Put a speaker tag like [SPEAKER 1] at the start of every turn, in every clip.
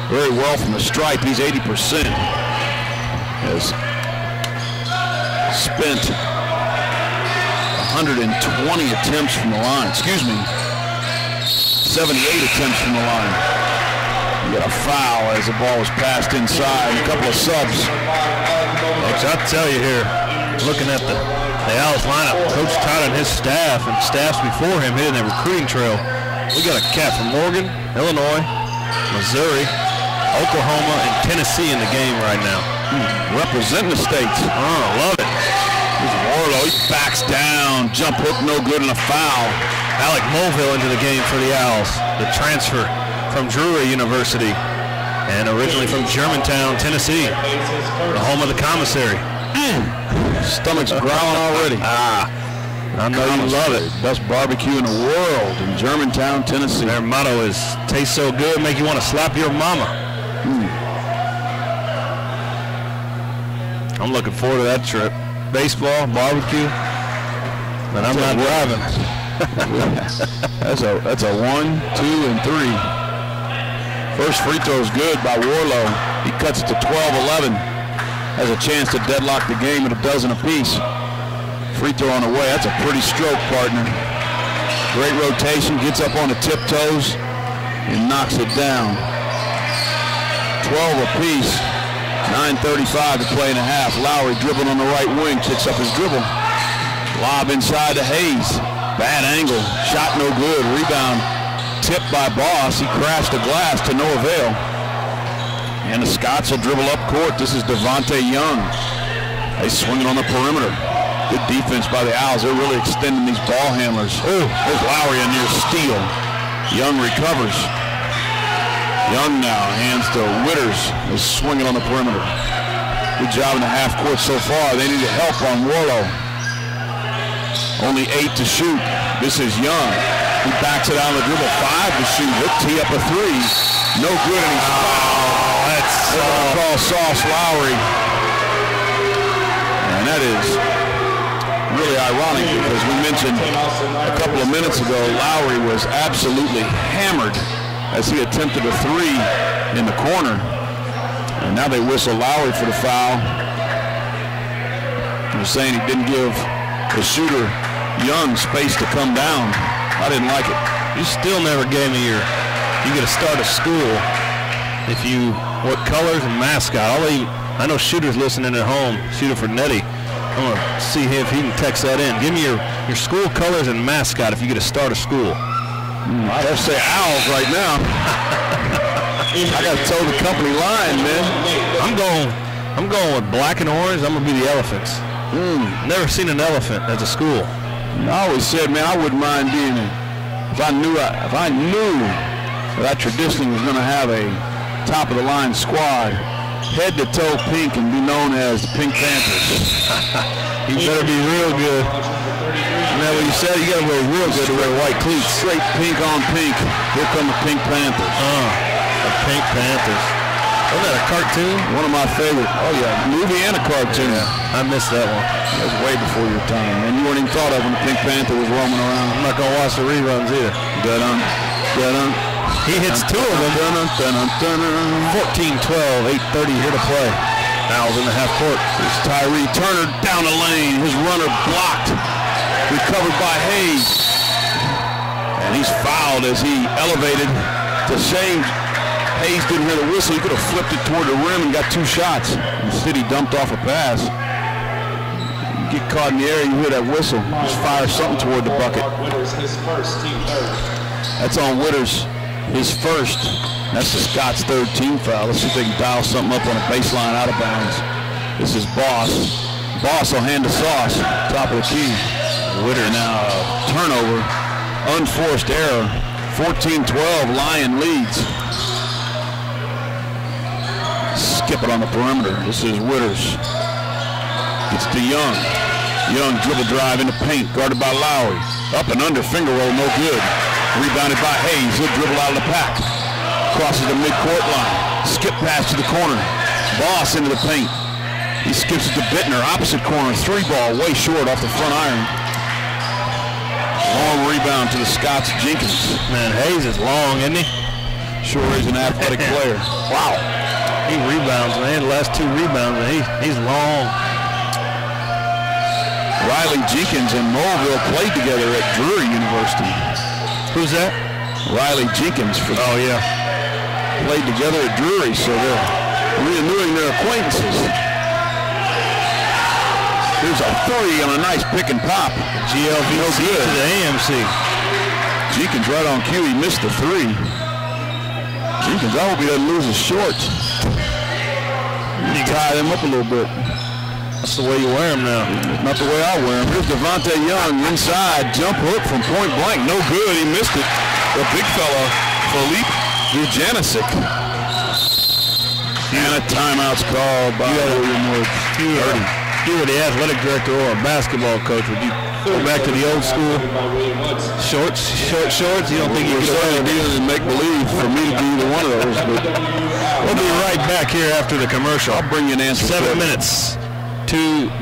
[SPEAKER 1] very well from the stripe. He's 80%. Has spent 120 attempts from the line. Excuse me, 78 attempts from the line. You got a foul as the ball was passed inside. A couple of subs.
[SPEAKER 2] Folks, I'll tell you here, looking at the Owls lineup, Coach Todd and his staff and staffs before him hitting the recruiting trail. We got a cat from Oregon, Illinois, Missouri, Oklahoma, and Tennessee in the game right now.
[SPEAKER 1] Representing the states.
[SPEAKER 2] Oh, love it.
[SPEAKER 1] Here's Warlow. He backs down. Jump hook, no good, and a foul.
[SPEAKER 2] Alec Mulville into the game for the Owls. The transfer from Drury University and originally from Germantown, Tennessee, the home of the commissary.
[SPEAKER 1] Stomach's growling already.
[SPEAKER 2] I know you love it.
[SPEAKER 1] Best barbecue in the world in Germantown, Tennessee.
[SPEAKER 2] Their motto is, taste so good, make you want to slap your mama. I'm looking forward to that trip. Baseball, barbecue, and I'm not driving.
[SPEAKER 1] That's a 1, 2, and 3. First free throw is good by Warlow. He cuts it to 12-11. Has a chance to deadlock the game at a dozen apiece. Free throw on the way. That's a pretty stroke, partner. Great rotation. Gets up on the tiptoes and knocks it down. 12 apiece. 9:35 to play in a half. Lowry dribbling on the right wing. Picks up his dribble. Lob inside to Hayes. Bad angle. Shot no good. Rebound tipped by Boss. He crashed the glass to no avail. And the Scots will dribble up court. This is Devontae Young. They swing it on the perimeter. Good defense by the Owls. They're really extending these ball handlers. Oh, there's Lowry a near steal. Young recovers. Young now hands to Witters. Is swinging on the perimeter. Good job in the half court so far. They need help on Warlow. Only 8 to shoot. This is Young. He backs it out on the dribble. 5 to shoot. He'll tee up a 3. No good, and he's fouled.
[SPEAKER 2] That's
[SPEAKER 1] call Sauce Lowry. And that is really ironic because we mentioned a couple of minutes ago Lowry was absolutely hammered as he attempted a 3 in the corner. And now they whistle Lowry for the foul. They're saying he didn't give the shooter Young space to come down. I didn't like it.
[SPEAKER 2] You still never gave me you get to start a school what colors and mascot. I know shooters listening at home, shooter for Nettie. I'm going to see if he can text that in. Give me your school colors and mascot if you get to start a school.
[SPEAKER 1] I'd have to say Owls right now. I got to toe the company line, man.
[SPEAKER 2] I'm going with black and orange. I'm going to be the Elephants. Never seen an elephant as a school.
[SPEAKER 1] I always said, man, I wouldn't mind being if I knew that I traditionally was going to have a top of the line squad, head to toe pink, and be known as the Pink Panthers.
[SPEAKER 2] You better be real good. Now, what you said, you got to wear real good to wear white cleats.
[SPEAKER 1] Straight pink on pink. Here come the Pink Panthers.
[SPEAKER 2] The Pink Panthers. Wasn't that a cartoon?
[SPEAKER 1] One of my favorite. Oh, yeah. Movie and a cartoon.
[SPEAKER 2] Yeah, I missed that one.
[SPEAKER 1] That was way before your time, man. You weren't even thought of when the Pink Panther was roaming around.
[SPEAKER 2] I'm not going to watch the reruns either. He hits 2 of them. 14-12, 8:30 here to play. Owls in the half court.
[SPEAKER 1] There's Tyree Turner down the lane. His runner blocked. Recovered by Hayes. And he's fouled as he elevated. It's a shame Hayes didn't hear the whistle. He could have flipped it toward the rim and got 2 shots. Instead, he dumped off a pass. You get caught in the air, you hear that whistle. Just fire something toward the bucket. That's on Witters, his first. That's the Scots' 3rd team foul. Let's see if they can dial something up on a baseline out of bounds. This is Boss. Boss will hand the Sauce, top of the key. Witter now turnover, unforced error. 14-12, Lyon leads. Skip it on the perimeter. This is Witters. Gets to Young. Young dribble drive into paint, guarded by Lowry. Up and under, finger roll, no good. Rebounded by Hayes. He'll dribble out of the pack. Crosses the midcourt line. Skip pass to the corner. Boss into the paint. He skips it to Bittner, opposite corner. 3-ball, way short off the front iron. Long rebound to the Scots. Jenkins.
[SPEAKER 2] Man, Hayes is long, isn't he?
[SPEAKER 1] Sure is an athletic player.
[SPEAKER 2] Wow. He rebounds, man. The last 2 rebounds, and he's long.
[SPEAKER 1] Riley Jenkins and Mulville played together at Drury University.
[SPEAKER 2] Who's that?
[SPEAKER 1] Riley Jenkins.
[SPEAKER 2] Oh, yeah.
[SPEAKER 1] Played together at Drury, so they're renewing their acquaintances. Here's a 3 on a nice pick and pop.
[SPEAKER 2] GLVC to the AMC.
[SPEAKER 1] Jenkins right on cue. He missed the 3. Jenkins, I hope he doesn't lose his shorts. You tie them up a little bit.
[SPEAKER 2] That's the way you wear them now.
[SPEAKER 1] Not the way I wear them. Here's Devontae Young inside. Jump hook from point blank. No good. He missed it. The big fella, Philippe Vujanicic. And a timeout's called by William Woods.
[SPEAKER 2] You were the athletic director or a basketball coach. Would you go back to the old school? Short shorts? You don't think you could
[SPEAKER 1] do make believe for me to be either one of those? But
[SPEAKER 2] we'll be right back here after the commercial.
[SPEAKER 1] I'll bring you an answer.
[SPEAKER 2] 7 minutes.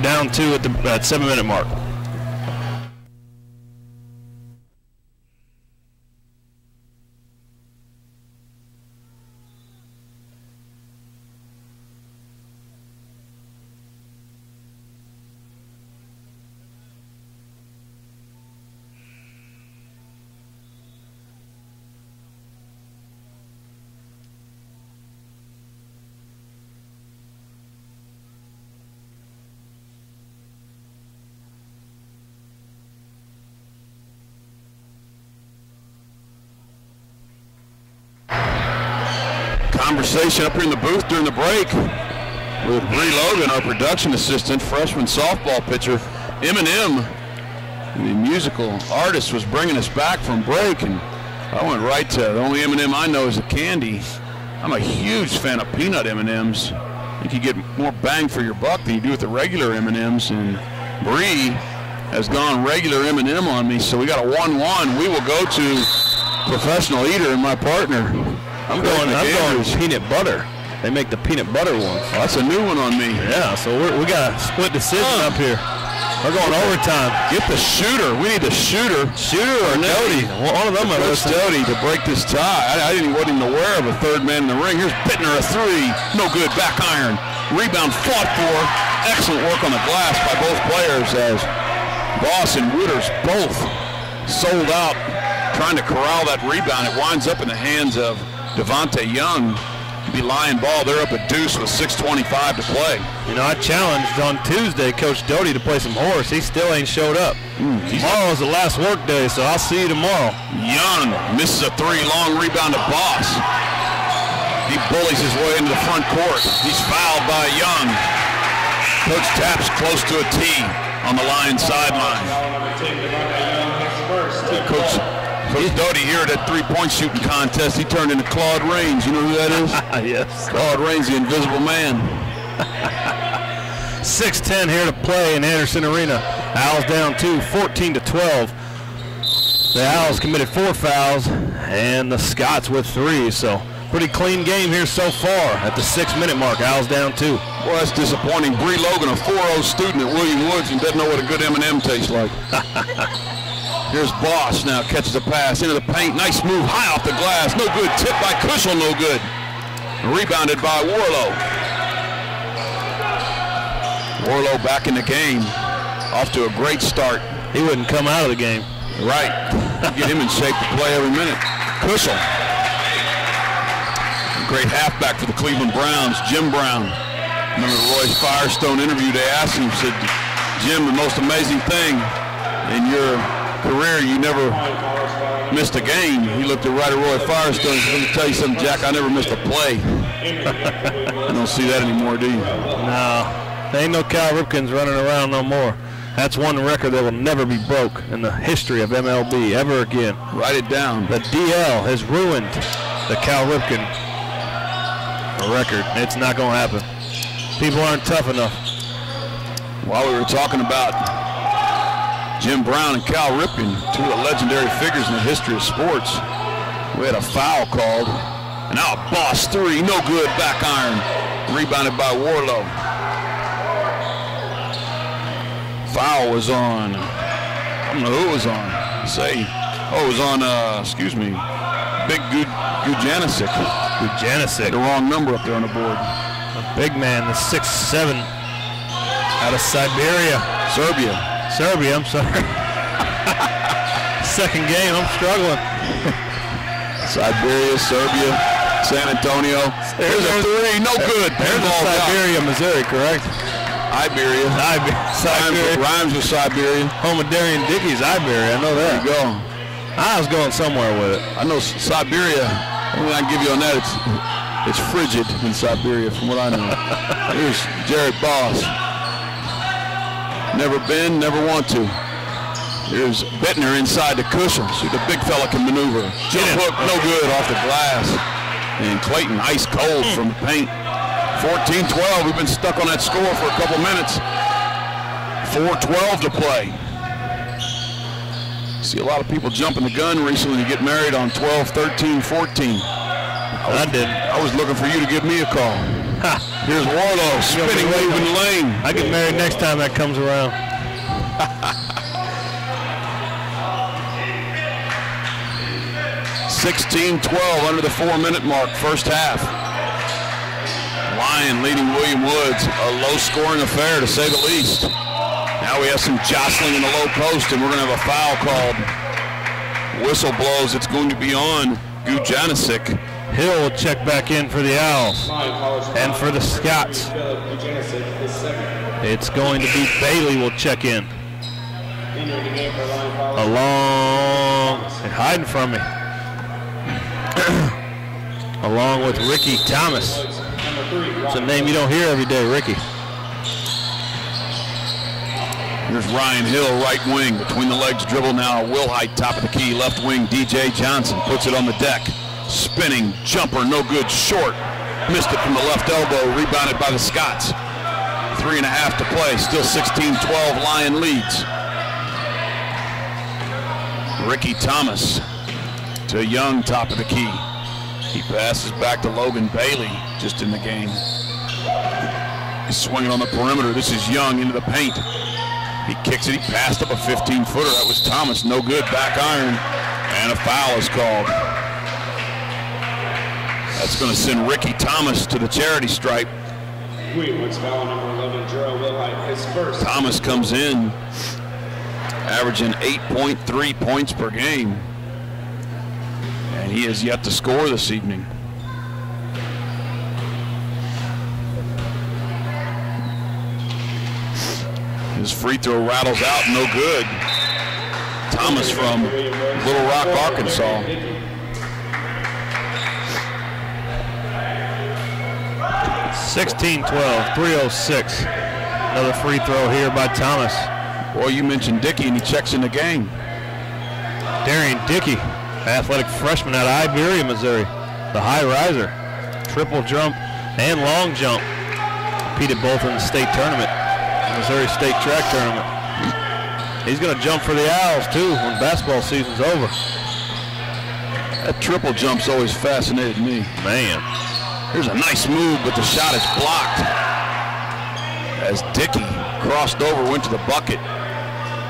[SPEAKER 2] Down 2 at the 7-minute mark.
[SPEAKER 1] Conversation up here in the booth during the break with Bree Logan, our production assistant, freshman softball pitcher. Eminem, the musical artist, was bringing us back from break, and I went right to the only M&M I know is a candy. I'm a huge fan of peanut M&Ms. You can get more bang for your buck than you do with the regular M&Ms, and Bree has gone regular M&M on me, so we got a 1-1. We will go to professional eater and my partner.
[SPEAKER 2] I'm going peanut butter. They make the peanut butter ones.
[SPEAKER 1] Oh, that's a new one on me.
[SPEAKER 2] Yeah, so we got a split decision up here. We're going overtime.
[SPEAKER 1] Get the shooter. We need the shooter.
[SPEAKER 2] Shooter or Doty. One of them are
[SPEAKER 1] Doty to break this tie. Wasn't even aware of a third man in the ring. Here's Bittner, a 3. No good. Back iron. Rebound fought for. Excellent work on the glass by both players as Boss and Wooders both sold out trying to corral that rebound. It winds up in the hands of Devontae Young. Be Lyon ball. They're up at deuce with 6:25 to play.
[SPEAKER 2] You know, I challenged on Tuesday Coach Doty to play some horse. He still ain't showed up. Tomorrow's the last work day, so I'll see you tomorrow.
[SPEAKER 1] Young misses a 3. Long rebound to Boss. He bullies his way into the front court. He's fouled by Young. Coach taps close to a tee on the Lion sideline. Coach Doty here at that 3-point shooting contest, he turned into Claude Rains. You know who that is?
[SPEAKER 2] Yes.
[SPEAKER 1] Claude Rains, the invisible man.
[SPEAKER 2] 6:10 here to play in Anderson Arena. Owls down 2, 14-12. The Owls committed 4 fouls, and the Scots with 3. So pretty clean game here so far at the 6-minute mark. Owls down 2.
[SPEAKER 1] Well, that's disappointing. Bree Logan, a 4-0 student at William Woods, and doesn't know what a good M&M tastes like. Here's Boss now, catches a pass into the paint. Nice move, high off the glass. No good. Tipped by Kushel, no good. Rebounded by Warlow. Warlow back in the game. Off to a great start.
[SPEAKER 2] He wouldn't come out of the game.
[SPEAKER 1] Right. Get him in shape to play every minute. Kushel. Great halfback for the Cleveland Browns, Jim Brown. Remember the Roy Firestone interview, they asked him, said, Jim, the most amazing thing in your career, you never missed a game. He looked at Roy Firestone and said, let me tell you something, Jack, I never missed a play. You don't see that anymore, do you?
[SPEAKER 2] No, there ain't no Cal Ripkins running around no more. That's one record that will never be broke in the history of MLB ever again.
[SPEAKER 1] Write it down.
[SPEAKER 2] The DL has ruined the Cal Ripken record. It's not going to happen. People aren't tough enough.
[SPEAKER 1] While we were talking about Jim Brown and Cal Ripken, 2 of the legendary figures in the history of sports, we had a foul called. And now a Boss 3, no good, back iron. Rebounded by Warlow. Foul was on, I don't know who it was on. It was on, Big Gujanicic.
[SPEAKER 2] Gujanicic.
[SPEAKER 1] The wrong number up there on the board.
[SPEAKER 2] A big man, the 6'7", out of Siberia. Serbia, I'm sorry. Second game, I'm struggling.
[SPEAKER 1] Siberia, Serbia, San Antonio. There's a three, no good.
[SPEAKER 2] There's Siberia, Missouri, correct?
[SPEAKER 1] Iberia.
[SPEAKER 2] Siberia.
[SPEAKER 1] Rhymes with Siberia.
[SPEAKER 2] Home of Darian Dickey's Iberia, I know that.
[SPEAKER 1] There you go.
[SPEAKER 2] I was going somewhere with it.
[SPEAKER 1] I know Siberia, only I can give you on that, it's frigid in Siberia from what I know. Here's Jared Boss. Never been, never want to. Here's Bittner inside the cushion. See, the big fella can maneuver. Jump hook, no good off the glass. And Clayton ice cold from the paint. 14-12, we've been stuck on that score for a couple minutes. 4:12 to play. See a lot of people jumping the gun recently to get married on 12, 13, 14. I was looking for you to give me a call. Here's Warlow spinning, moving the lane.
[SPEAKER 2] I get married next time that comes around.
[SPEAKER 1] 16-12 under the 4-minute mark, first half. Lyon leading William Woods, a low-scoring affair to say the least. Now we have some jostling in the low post, and we're going to have a foul called. Whistle blows. It's going to be on Gujanicic.
[SPEAKER 2] Hill will check back in for the Owls. And for the Scots, it's going to be Bailey will check in. Along, and hiding from me. Along with Ricky Thomas. It's a name you don't hear every day, Ricky.
[SPEAKER 1] Here's Ryan Hill, right wing, between the legs dribble now. Wilhite, top of the key, left wing. DJ Johnson puts it on the deck. Spinning jumper, no good, short. Missed it from the left elbow, rebounded by the Scots. 3.5 to play, still 16-12, Lyon leads. Ricky Thomas to Young, top of the key. He passes back to Logan Bailey, just in the game. He's swinging on the perimeter. This is Young into the paint. He kicks it, he passed up a 15-footer. That was Thomas, no good, back iron, and a foul is called. That's going to send Ricky Thomas to the charity stripe. Thomas comes in, averaging 8.3 points per game. And he has yet to score this evening. His free throw rattles out, no good. Thomas from Little Rock, Arkansas.
[SPEAKER 2] (16-12), 3:06. Another free throw here by Thomas.
[SPEAKER 1] Boy, you mentioned Dickey, and he checks in the game.
[SPEAKER 2] Darian Dickey, athletic freshman out of Iberia, Missouri. The high riser, triple jump and long jump. Competed both in the state tournament, Missouri State track tournament. He's going to jump for the Owls too when basketball season's over.
[SPEAKER 1] That triple jump's always fascinated me.
[SPEAKER 2] Man.
[SPEAKER 1] Here's a nice move, but the shot is blocked. As Dickey crossed over, went to the bucket.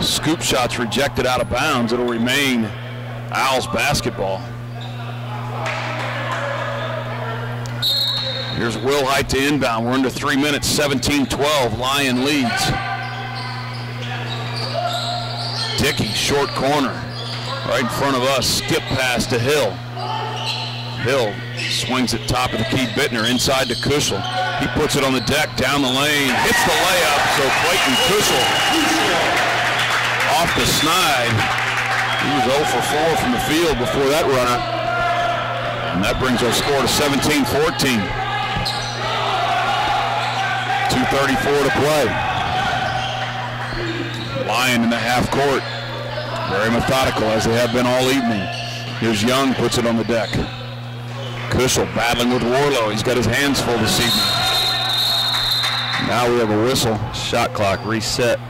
[SPEAKER 1] Scoop shot's rejected out of bounds. It'll remain Owls basketball. Here's Wilhite to inbound. We're into 3 minutes, 17-12. Lyon leads. Dickey, short corner, right in front of us. Skip pass to Hill. Hill swings it top of the key. Bittner inside to Kushel. He puts it on the deck, down the lane, hits the layup. So Clayton Kushel off the snide. He was 0 for 4 from the field before that runner. And that brings our score to 17-14. 2:34 to play. Lyon in the half court. Very methodical as they have been all evening. Here's Young, puts it on the deck. Kushel battling with Warlow. He's got his hands full this evening. Now we have a whistle.
[SPEAKER 2] Shot clock reset.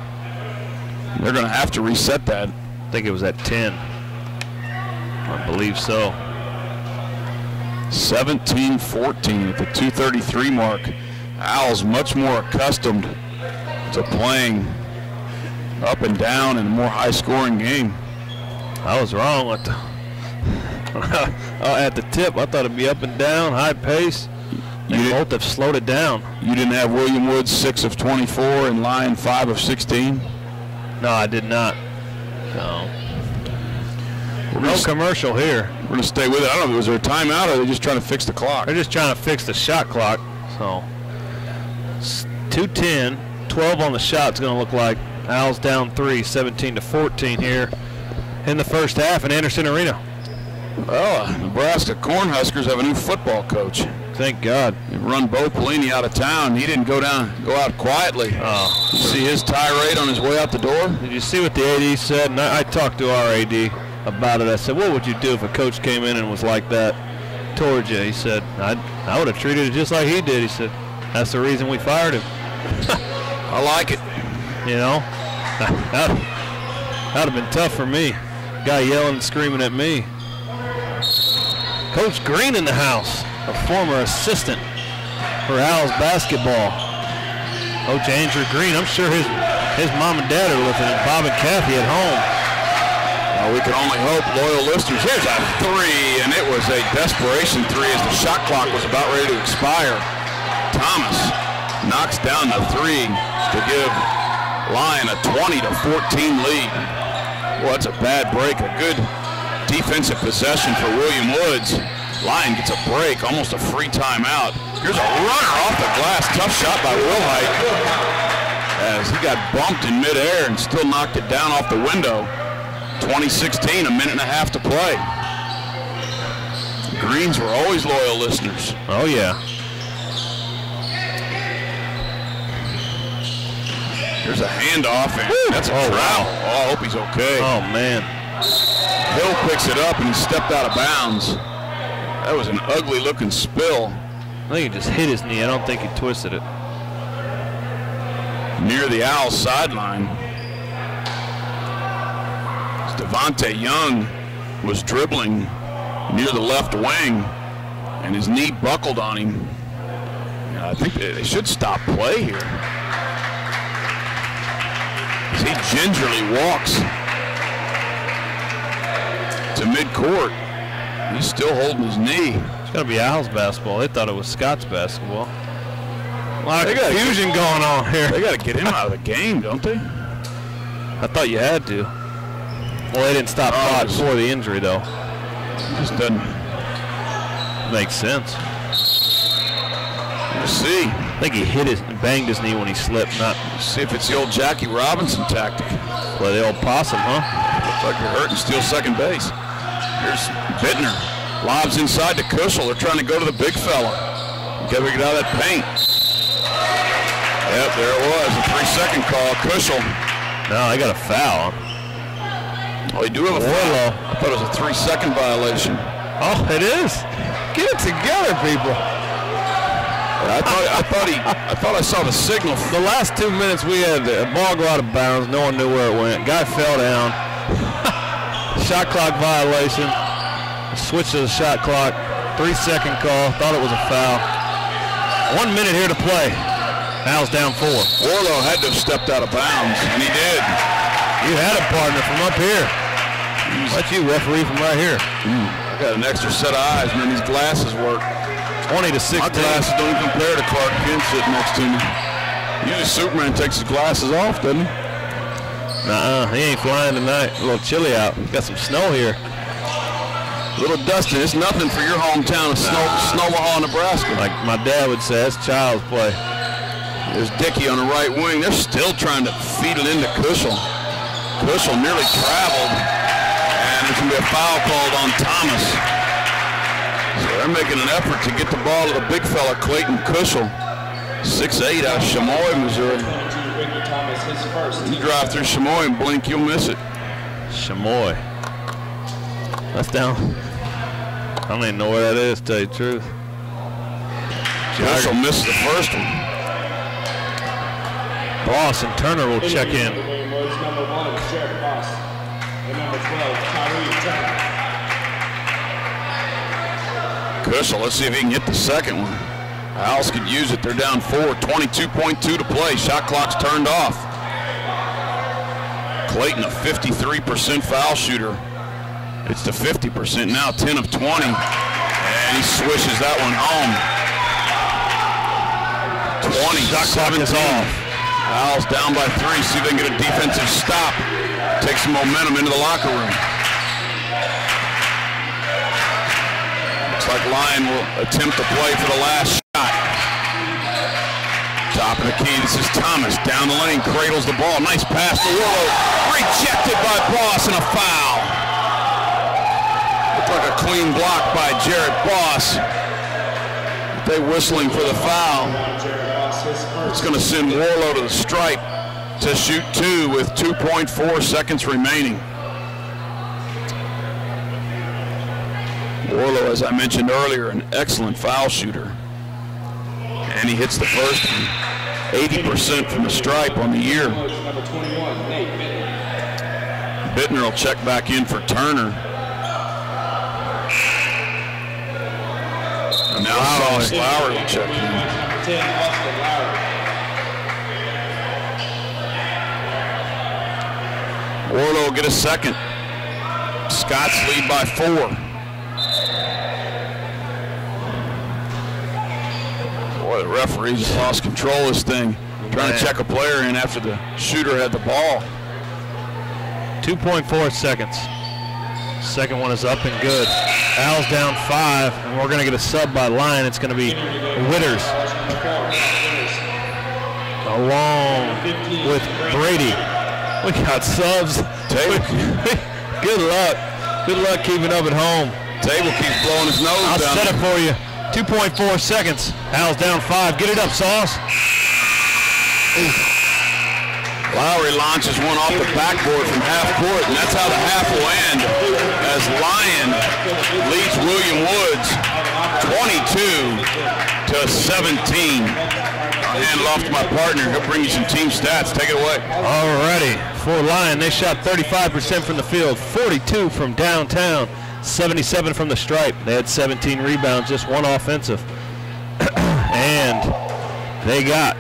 [SPEAKER 1] They're going to have to reset that.
[SPEAKER 2] I think it was at 10. I believe so.
[SPEAKER 1] 17-14 at the 2:33 mark. Owls much more accustomed to playing up and down in a more high-scoring game.
[SPEAKER 2] I was wrong with At the tip, I thought it'd be up and down, high pace. They both have slowed it down.
[SPEAKER 1] You didn't have William Woods 6 of 24 and Lyon 5 of 16?
[SPEAKER 2] No, I did not. No. No commercial here.
[SPEAKER 1] We're going to stay with it. I don't know, was there a timeout or are they just trying to fix the clock?
[SPEAKER 2] They're just trying to fix the shot clock. So 2:10, 12 on the shot. It's going to look like Owls down 3, 17-14 here in the first half in Anderson Arena.
[SPEAKER 1] Well, Nebraska Cornhuskers have a new football coach.
[SPEAKER 2] Thank God.
[SPEAKER 1] They run Bo Pelini out of town. He didn't go out quietly.
[SPEAKER 2] Oh.
[SPEAKER 1] You see his tirade on his way out the door?
[SPEAKER 2] Did you see what the AD said? And I talked to our AD about it. I said, what would you do if a coach came in and was like that towards you? He said, I would have treated it just like he did. He said, that's the reason we fired him.
[SPEAKER 1] I like it.
[SPEAKER 2] You know, that would have been tough for me. Guy yelling and screaming at me. Coach Green in the house, a former assistant for Owls basketball. Coach Andrew Green, I'm sure his mom and dad are listening. Bob and Kathy at home.
[SPEAKER 1] Well, we can only hope, loyal listeners. Here's a 3, and it was a desperation 3 as the shot clock was about ready to expire. Thomas knocks down the 3 to give Lyon a 20-14 lead. Well, that's a bad break. A good defensive possession for William Woods. Lyon gets a break, almost a free timeout. Here's a runner off the glass. Tough shot by Wilhite as he got bumped in midair and still knocked it down off the window. 2016, a minute and a half to play. Greens were always loyal listeners.
[SPEAKER 2] Oh, yeah.
[SPEAKER 1] There's a handoff, and that's a foul. Oh, I hope he's okay.
[SPEAKER 2] Oh, man.
[SPEAKER 1] Hill picks it up, and he stepped out of bounds. That was an ugly-looking spill.
[SPEAKER 2] I think he just hit his knee. I don't think he twisted it.
[SPEAKER 1] Near the Owls sideline. Devontae Young was dribbling near the left wing, and his knee buckled on him. I think they should stop play here. As he gingerly walks to midcourt. He's still holding his knee.
[SPEAKER 2] It's got to be Owls basketball. They thought it was Scott's basketball. A lot of confusion going on here.
[SPEAKER 1] They got to get him out of the game, don't they?
[SPEAKER 2] I thought you had to. Well, they didn't stop Pott before the injury, though.
[SPEAKER 1] Just doesn't
[SPEAKER 2] make sense.
[SPEAKER 1] We'll see.
[SPEAKER 2] I think he banged his knee when he slipped. Not.
[SPEAKER 1] See if it's the old Jackie Robinson tactic.
[SPEAKER 2] Play the old possum, huh?
[SPEAKER 1] Looks like you're hurt and steal second base. Here's Bittner. Lobs inside to Kushel. They're trying to go to the big fella. Got to get out of that paint. Yep, there it was. A 3-second call. Kushel.
[SPEAKER 2] No, they got a foul.
[SPEAKER 1] Oh, they do have a foul. I thought it was a 3-second violation.
[SPEAKER 2] Oh, it is. Get it together, people.
[SPEAKER 1] I thought I saw the signal.
[SPEAKER 2] The last 2 minutes we had a ball go out of bounds. No one knew where it went. Guy fell down. Shot clock violation. Switch to the shot clock. 3-second call. Thought it was a foul. 1 minute here to play. Owls down 4.
[SPEAKER 1] Warlow had to have stepped out of bounds, and he did.
[SPEAKER 2] You had a partner from up here. Let you referee from right here.
[SPEAKER 1] I got an extra set of eyes, man. These glasses work.
[SPEAKER 2] 20-16.
[SPEAKER 1] My glasses don't even compare to Clark Kent sitting next to me. Usually Superman takes his glasses off, doesn't he?
[SPEAKER 2] Nuh-uh, he ain't flying tonight. A little chilly out. Got some snow here.
[SPEAKER 1] A little dusty. It's nothing for your hometown of Snowmaha, Nebraska.
[SPEAKER 2] Like my dad would say, that's child's play.
[SPEAKER 1] There's Dickey on the right wing. They're still trying to feed it into Kushel. Kushel nearly traveled, and there's going to be a foul called on Thomas. So they're making an effort to get the ball to the big fella, Clayton Kushel. 6'8" out of Chamois, Missouri. You drive through Chamois and blink, you'll miss it.
[SPEAKER 2] Chamois. That's down. I don't even know where that is, to tell you the truth.
[SPEAKER 1] Kushel missed the first one.
[SPEAKER 2] Boss and Turner will check in.
[SPEAKER 1] Kushel, let's see if he can hit the second one. Owls could use it. They're down 4, 22.2 to play. Shot clock's turned off. Clayton, a 53% foul shooter. It's to 50% now, 10 of 20. And he swishes that one home. 20,
[SPEAKER 2] Shot clock is off.
[SPEAKER 1] Owls down by 3. See if they can get a defensive stop. Take some momentum into the locker room. Looks like Lyon will attempt to play for the last shot. Top of the key, this is Thomas. Down the lane, cradles the ball. Nice pass to Warlow. Rejected by Boss and a foul. Looked like a clean block by Jarrett Boss. They whistling for the foul. It's going to send Warlow to the stripe to shoot 2 with 2.4 seconds remaining. Warlow, as I mentioned earlier, an excellent foul shooter. And he hits the first 80% from the stripe on the year. Bittner will check back in for Turner. And now Sauce Lowry will check in. Warlow will get a second. Scots lead by 4. Boy, the referee just lost control of this thing. Trying to check a player in after the shooter had the ball.
[SPEAKER 2] 2.4 seconds. Second one is up and good. Owls down 5, and we're going to get a sub by Lyon. It's going to be Witters along with Brady. We got subs. Good luck. Good luck keeping up at home.
[SPEAKER 1] Table keeps blowing his nose
[SPEAKER 2] I'll
[SPEAKER 1] down.
[SPEAKER 2] set it for you. 2.4 seconds. Owls down 5. Get it up, Sauce.
[SPEAKER 1] Lowry launches one off the backboard from half court, and that's how the half will end as Lyon leads William Woods 22-17. I'll hand it off to my partner. He'll bring you some team stats. Take it away.
[SPEAKER 2] Alrighty. For Lyon, they shot 35% from the field, 42 from downtown, 77 from the stripe. They had 17 rebounds, just 1 offensive. And they got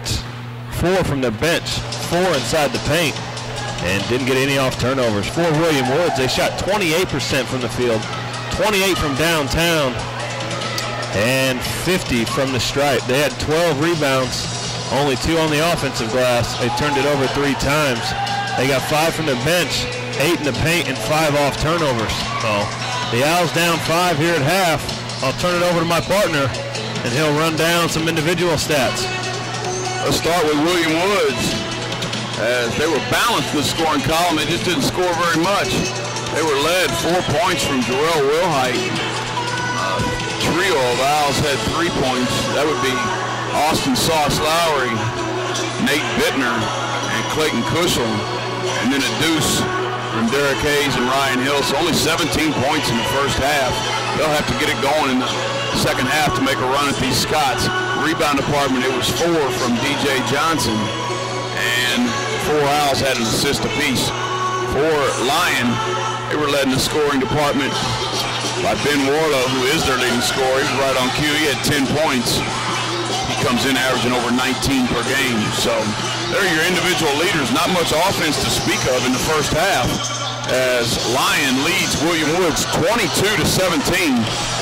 [SPEAKER 2] 4 from the bench, 4 inside the paint, and didn't get any off turnovers. For William Woods, they shot 28% from the field, 28 from downtown, and 50 from the stripe. They had 12 rebounds, only 2 on the offensive glass. They turned it over 3 times. They got 5 from the bench, 8 in the paint, and 5 off turnovers. So the Owls down 5 here at half. I'll turn it over to my partner, and he'll run down some individual stats.
[SPEAKER 1] Let's start with William Woods. As they were balanced in the scoring column, they just didn't score very much. They were led 4 points from Jarrell Wilhite. Trio of Owls had 3 points. That would be Austin Sauce Lowry, Nate Bittner, and Clayton Kushel. And then a deuce from Derek Hayes and Ryan Hill. So only 17 points in the first half. They'll have to get it going in the second half to make a run at these Scots. Rebound department, it was 4 from DJ Johnson. And 4 Owls had an assist apiece. For Lyon, they were led in the scoring department by Ben Warlow, who is their leading scorer. He was right on cue. He had 10 points. He comes in averaging over 19 per game. So they're your individual leaders. Not much offense to speak of in the first half as Lyon leads William Woods 22-17.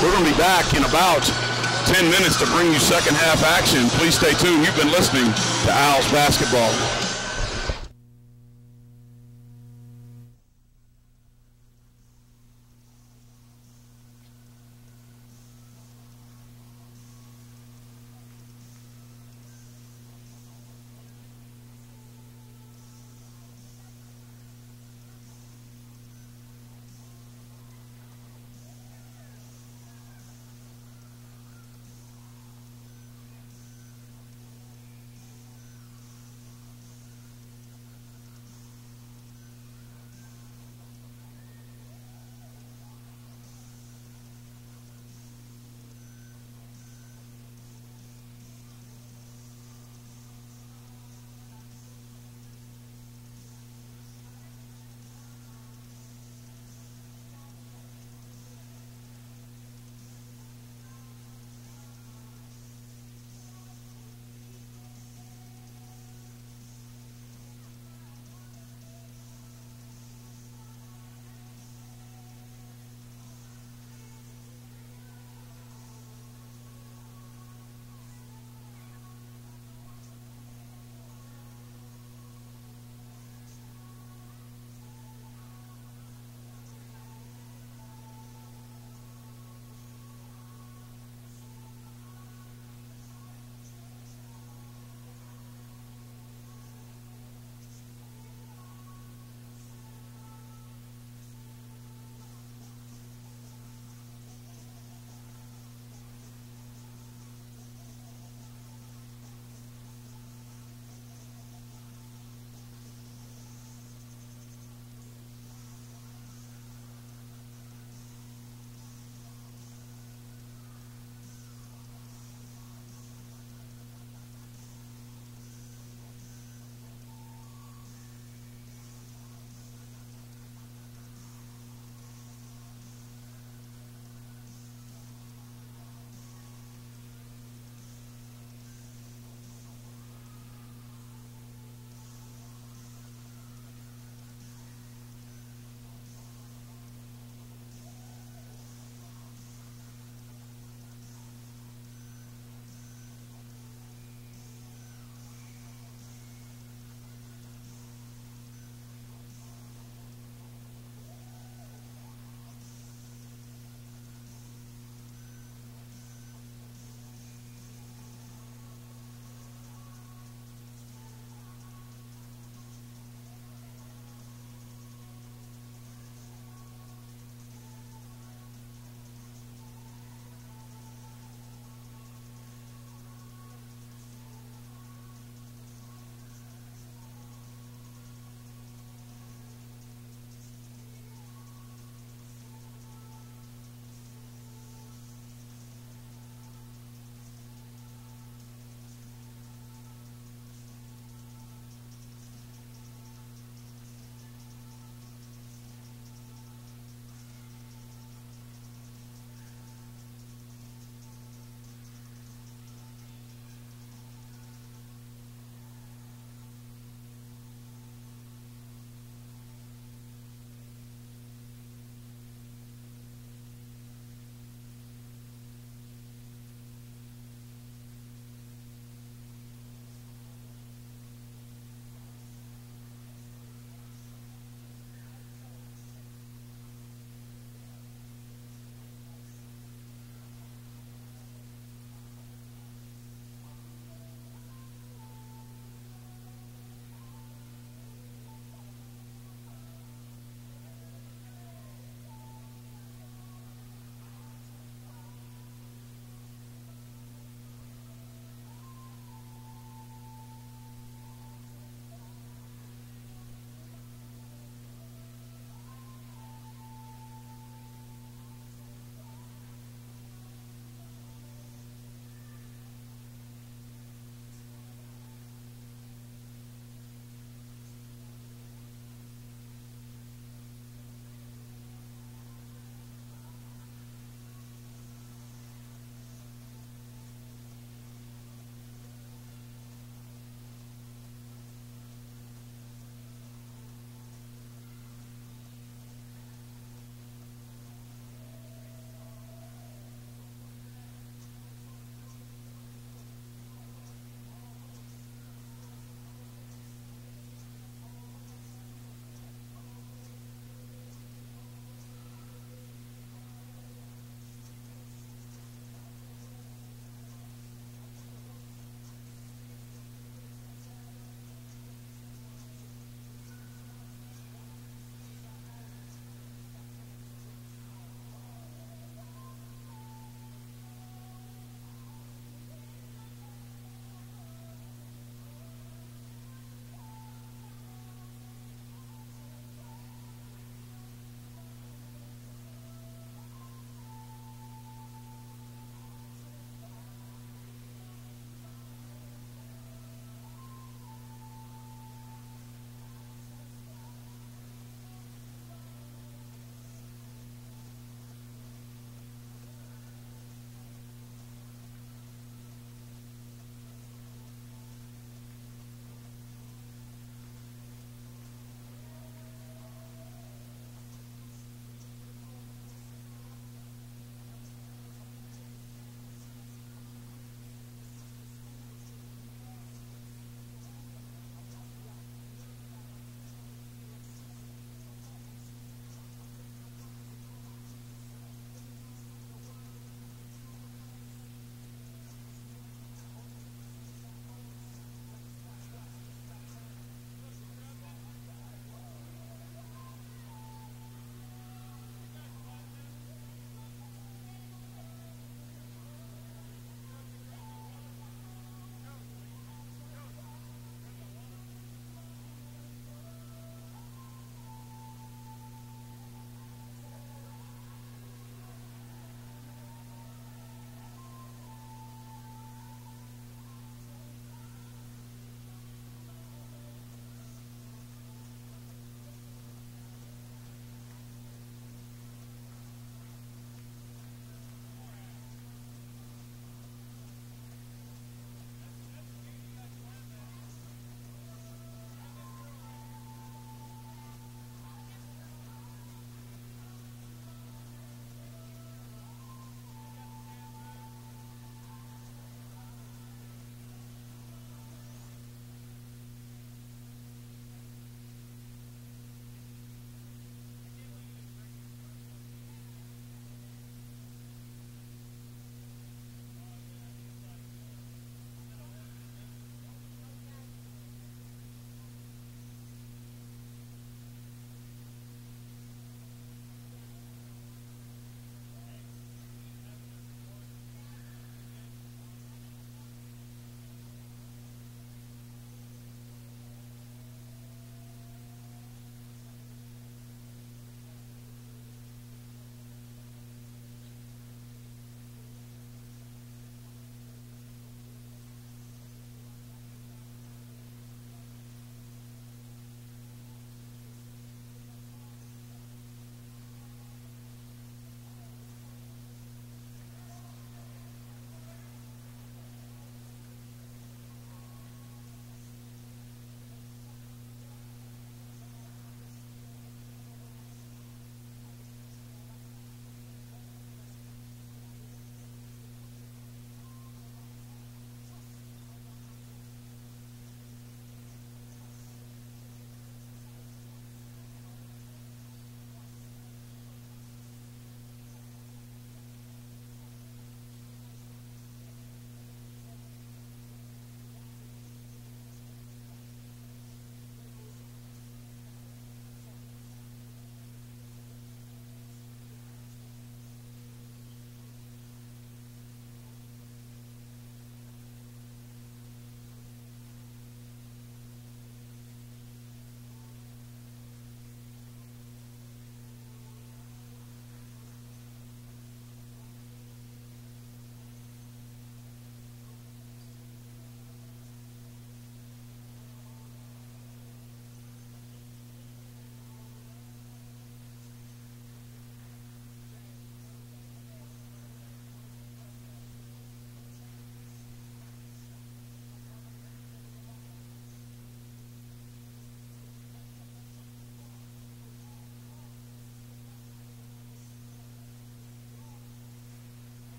[SPEAKER 1] We're going to be back in about 10 minutes to bring you second half action. Please stay tuned. You've been listening to Owls Basketball.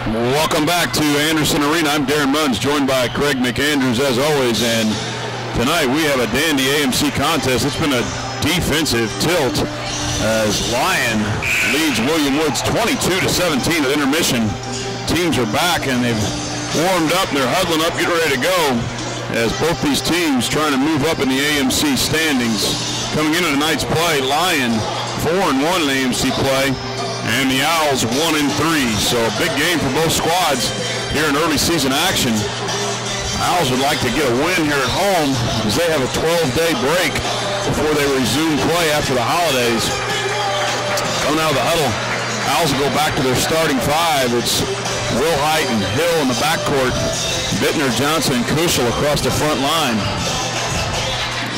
[SPEAKER 1] Welcome back to Anderson Arena. I'm Darren Munns, joined by Craig McAndrews as always, and tonight we have a dandy AMC contest. It's been a defensive tilt as Lyon leads William Woods 22-17 at intermission. Teams are back and they've warmed up, they're huddling up, getting ready to go as both these teams trying to move up in the AMC standings. Coming into tonight's play, Lyon 4-1 in AMC play, and the Owls 1-3. So a big game for both squads here in early season action. Owls would like to get a win here at home because they have a 12-day break before they resume play after the holidays. Coming out of the huddle, Owls will go back to their starting five. It's Wilhite and Hill in the backcourt, Bittner, Johnson, and Kushel across the front line.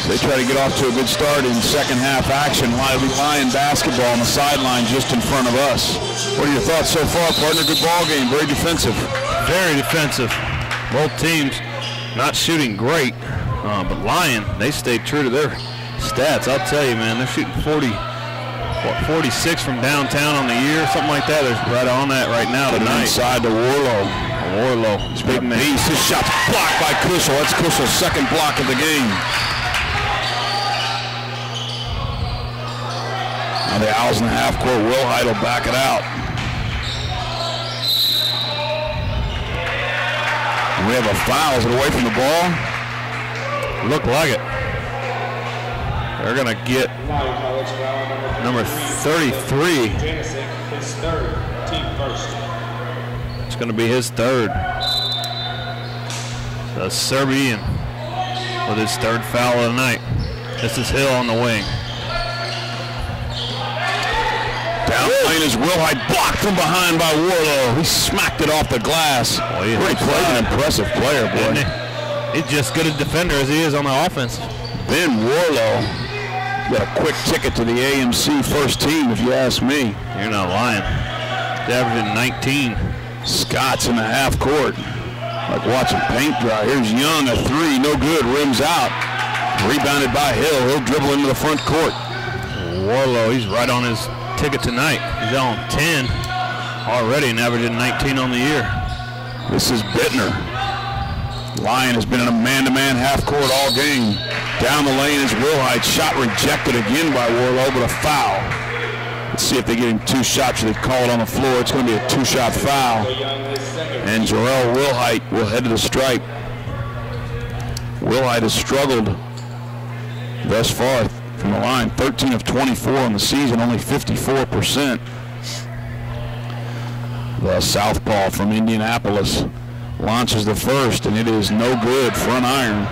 [SPEAKER 1] They try to get off to a good start in second half action. Lyon basketball on the sideline just in front of us. What are your thoughts so far, partner? Good ball game, very defensive.
[SPEAKER 2] Very defensive. Both teams not shooting great, but Lyon, they stayed true to their stats. I'll tell you, man, they're shooting 46 from downtown on the year, something like that. They're right on that right now tonight.
[SPEAKER 1] Inside to Warlow.
[SPEAKER 2] Warlow, his big man.
[SPEAKER 1] His shot's blocked by Kushel. That's Kushel's second block of the game. Now the Owls in the half court. Wilhite will back it out. We have a foul. Is it away from the ball?
[SPEAKER 2] Looked like it. They're going to get number 33.
[SPEAKER 3] His third, team first.
[SPEAKER 2] It's going to be his third. The Serbian with his third foul of the night. This is Hill on the wing.
[SPEAKER 1] Down lane is Wilhite, blocked from behind by Warlow. He smacked it off the glass.
[SPEAKER 2] Well,
[SPEAKER 1] Pretty played, an impressive player, boy.
[SPEAKER 2] He's just good a defender as he is on the offense.
[SPEAKER 1] Ben Warlow got a quick ticket to the AMC first team, if you ask me.
[SPEAKER 2] You're not lying. He's averaging 19.
[SPEAKER 1] Scott's in the half court. Like watching paint dry. Here's Young, a three, no good, rims out. Rebounded by Hill. He'll dribble into the front court.
[SPEAKER 2] Warlow, he's right on his ticket tonight. He's on 10 already and averaging 19 on the year.
[SPEAKER 1] This is Bittner. Lyon has been in a man-to-man half court all game. Down the lane is Wilhite. Shot rejected again by Warlow, but a foul. Let's see if they get him two shots. They call it on the floor. It's going to be a two-shot foul. And Jarrell Wilhite will head to the stripe. Wilhite has struggled thus far from the line. 13 of 24 on the season, only 54%. The southpaw from Indianapolis launches the first, and it is no good. Front iron.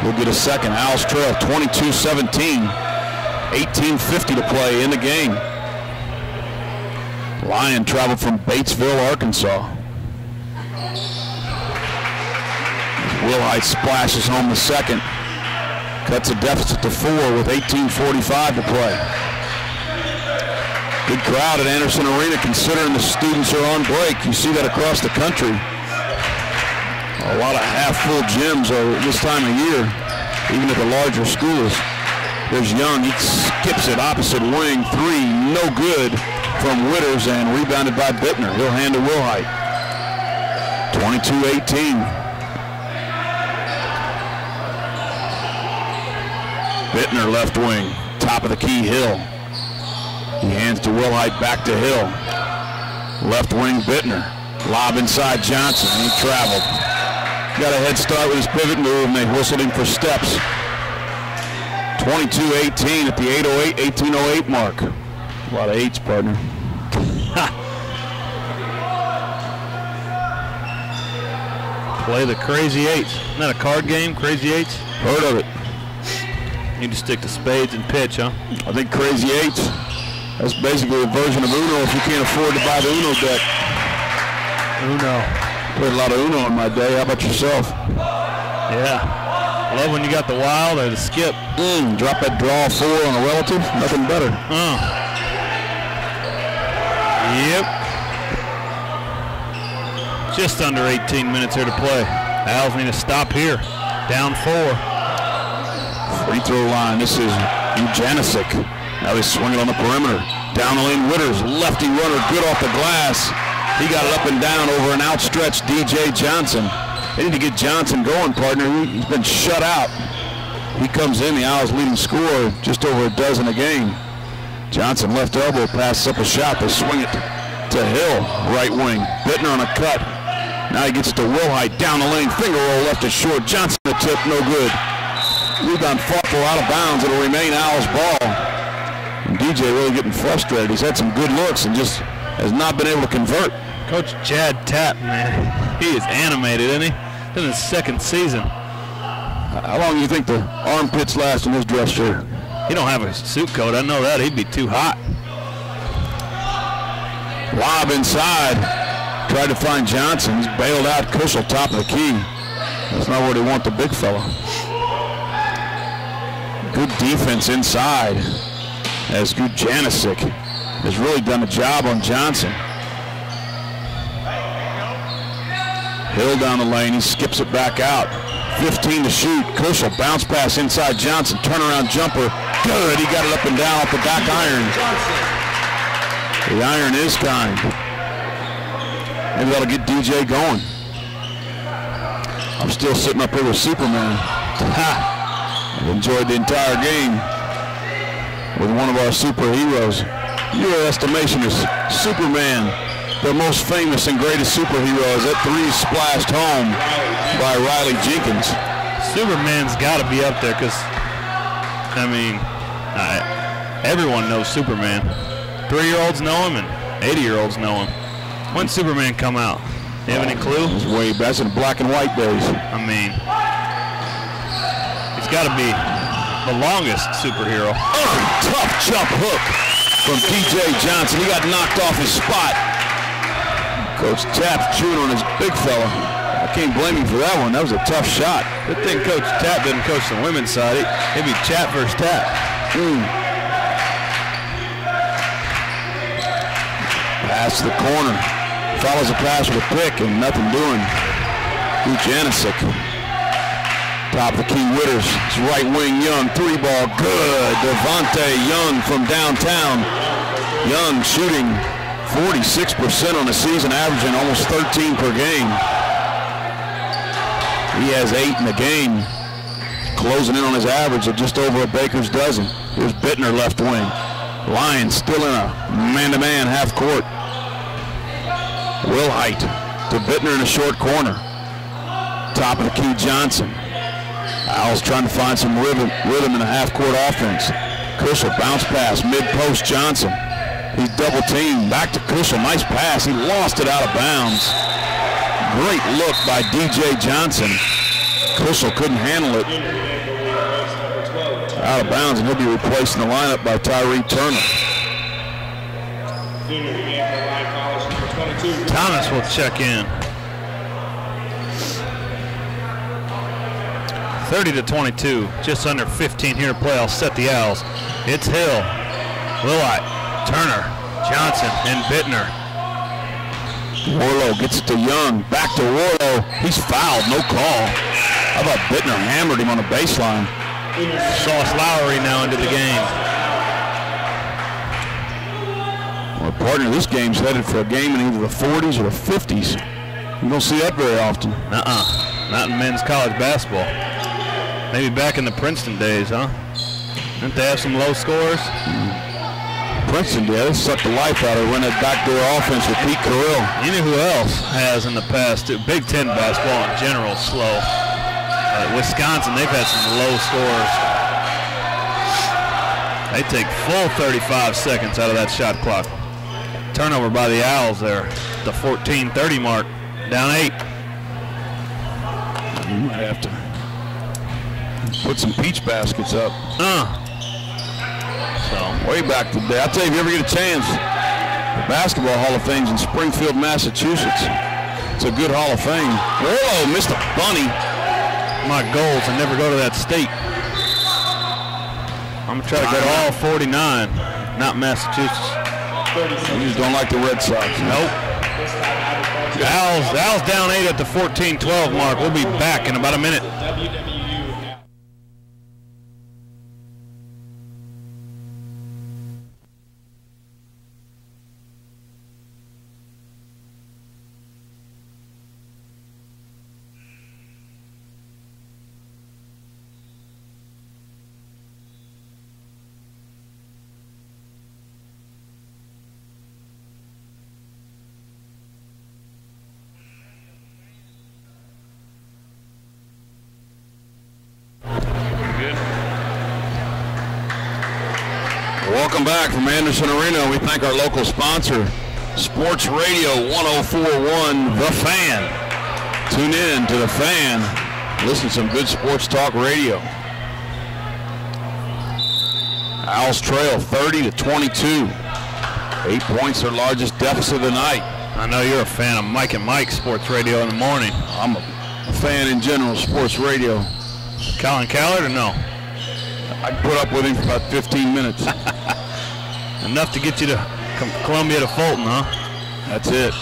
[SPEAKER 1] We'll get a second. Owls trail 22-17. 18:50 to play in the game. Lyon traveled from Batesville, Arkansas. Wilhite splashes home the second. Cuts a deficit to 4 with 18:45 to play. Good crowd at Anderson Arena considering the students are on break. You see that across the country. A lot of half-full gyms this time of year, even at the larger schools. There's Young. He skips it opposite wing. Three, no good from Witters and rebounded by Bittner. He'll hand to Wilhite. 22-18. Bittner left wing, top of the key, Hill. He hands to Wilhite, back to Hill. Left wing, Bittner. Lob inside Johnson, he traveled. Got a head start with his pivot move, and they whistled him for steps. 22-18 at the 18:08 mark. A lot of eights, partner.
[SPEAKER 2] Play the crazy eights. Isn't that a card game, crazy eights?
[SPEAKER 1] Heard of it.
[SPEAKER 2] Need to stick to spades and pitch, huh?
[SPEAKER 1] I think crazy eights, that's basically a version of Uno if you can't afford to buy the Uno deck.
[SPEAKER 2] Uno.
[SPEAKER 1] Played a lot of Uno in my day. How about yourself?
[SPEAKER 2] Yeah. Love when you got the wild or the skip.
[SPEAKER 1] Drop that draw 4 on a relative. Nothing better.
[SPEAKER 2] Yep. Just under 18 minutes here to play. Owls need to stop here. Down 4.
[SPEAKER 1] Free throw line. This is Ujanisic. Now they swing it on the perimeter. Down the lane, Witters. Lefty runner, good off the glass. He got it up and down over an outstretched DJ Johnson. They need to get Johnson going, partner. He's been shut out. He comes in, the Owls leading scorer, just over a dozen a game. Johnson left elbow, passes up a shot. They swing it to Hill, right wing. Bittner on a cut. Now he gets it to Wilhite, down the lane, finger roll left it short. Johnson the tip, no good. Rebound fought for out of bounds. It'll remain Owls ball. And DJ really getting frustrated. He's had some good looks and just has not been able to convert.
[SPEAKER 2] Coach Chad Tapp, man, he is animated, isn't he? In his second season.
[SPEAKER 1] How long do you think the armpits last in his dress shirt?
[SPEAKER 2] He don't have a suit coat. I know that. He'd be too hot.
[SPEAKER 1] Lob inside. Tried to find Johnson. He's bailed out. Kushel top of the key. That's not where they want the big fella. Good defense inside as Gujanicic has really done a job on Johnson. Hill down the lane. He skips it back out. 15 to shoot. Kushel bounce pass inside Johnson. Turnaround jumper. Good. He got it up and down off the back iron. The iron is kind. Maybe that'll get DJ going. I'm still sitting up here with Superman. I've enjoyed the entire game with one of our superheroes. Your estimation is Superman, the most famous and greatest superhero, is that three splashed home by Riley Jenkins.
[SPEAKER 2] Superman's got to be up there because, I mean, everyone knows Superman. 3-year-olds know him and 80-year-olds know him. When'd Superman come out? You have any clue?
[SPEAKER 1] It was way back in the black and white days.
[SPEAKER 2] I mean, he's got to be the longest superhero.
[SPEAKER 1] Oh, tough jump hook from DJ Johnson. He got knocked off his spot. Coach Tapp's chewing on his big fella. I can't blame him for that one. That was a tough shot.
[SPEAKER 2] Good thing Coach Tapp didn't coach the women's side. It'd be Chat versus Tapp.
[SPEAKER 1] Pass to the corner. Follows a pass with a pick and nothing doing. Gujanicic. Top of the key, Witters. It's right wing, Young. 3-ball, good. Devontae Young from downtown. Young shooting 46% on the season, averaging almost 13 per game. He has 8 in the game. Closing in on his average of just over a baker's dozen. Here's Bittner left wing. Lions still in a man-to-man half court. Wilhite to Bittner in a short corner. Top of the key, Johnson. Owls trying to find some rhythm in the half-court offense. Kushel bounce pass, mid-post Johnson. He's double teamed. Back to Kushel. Nice pass. He lost it out of bounds. Great look by DJ Johnson. Kushel couldn't handle it. Out of bounds, and he'll be replaced in the lineup by Tyree Turner.
[SPEAKER 2] Thomas will check in. 30-22, just under 15 here to play. I'll set the Owls. It's Hill, Willite, Turner, Johnson, and Bittner.
[SPEAKER 1] Warlow gets it to Young. Back to Warlow. He's fouled. No call. How about Bittner hammered him on the baseline?
[SPEAKER 2] Sauce Lowry now into the game.
[SPEAKER 1] Well, partner, this game's headed for a game in either the 40s or the 50s. You don't see that very often.
[SPEAKER 2] Not in men's college basketball. Maybe back in the Princeton days, huh? Didn't they have some low scores?
[SPEAKER 1] Princeton did. They sucked the life out of it. Run that backdoor offense with Pete Carrill.
[SPEAKER 2] You know who else has in the past? Big Ten basketball in general is slow. Wisconsin, they've had some low scores. They take full 35 seconds out of that shot clock. Turnover by the Owls there. The 14-30 mark. Down 8.
[SPEAKER 1] You might have to put some peach baskets up. So way back today. I'll tell you, if you ever get a chance, the Basketball Hall of Fame's in Springfield, Massachusetts. It's a good Hall of Fame. Whoa, missed a bunny.
[SPEAKER 2] My goal is to never go to that state. I'm going to try to go to all 49, not Massachusetts.
[SPEAKER 1] You just don't like the Red Sox.
[SPEAKER 2] Nope. Owls down 8 at the 14-12 mark. We'll be back in about a minute.
[SPEAKER 1] Welcome back from Anderson Arena. We thank our local sponsor, Sports Radio 104.1 The Fan. Tune in to The Fan. Listen to some good sports talk radio. Owls trail 30-22. 8 points, their largest deficit of the night.
[SPEAKER 2] I know you're a fan of Mike and Mike Sports Radio in the morning.
[SPEAKER 1] I'm a fan in general of sports radio.
[SPEAKER 2] Colin Callard or no?
[SPEAKER 1] I put up with him for about 15 minutes.
[SPEAKER 2] Enough to get you to Columbia to Fulton, huh?
[SPEAKER 1] That's it.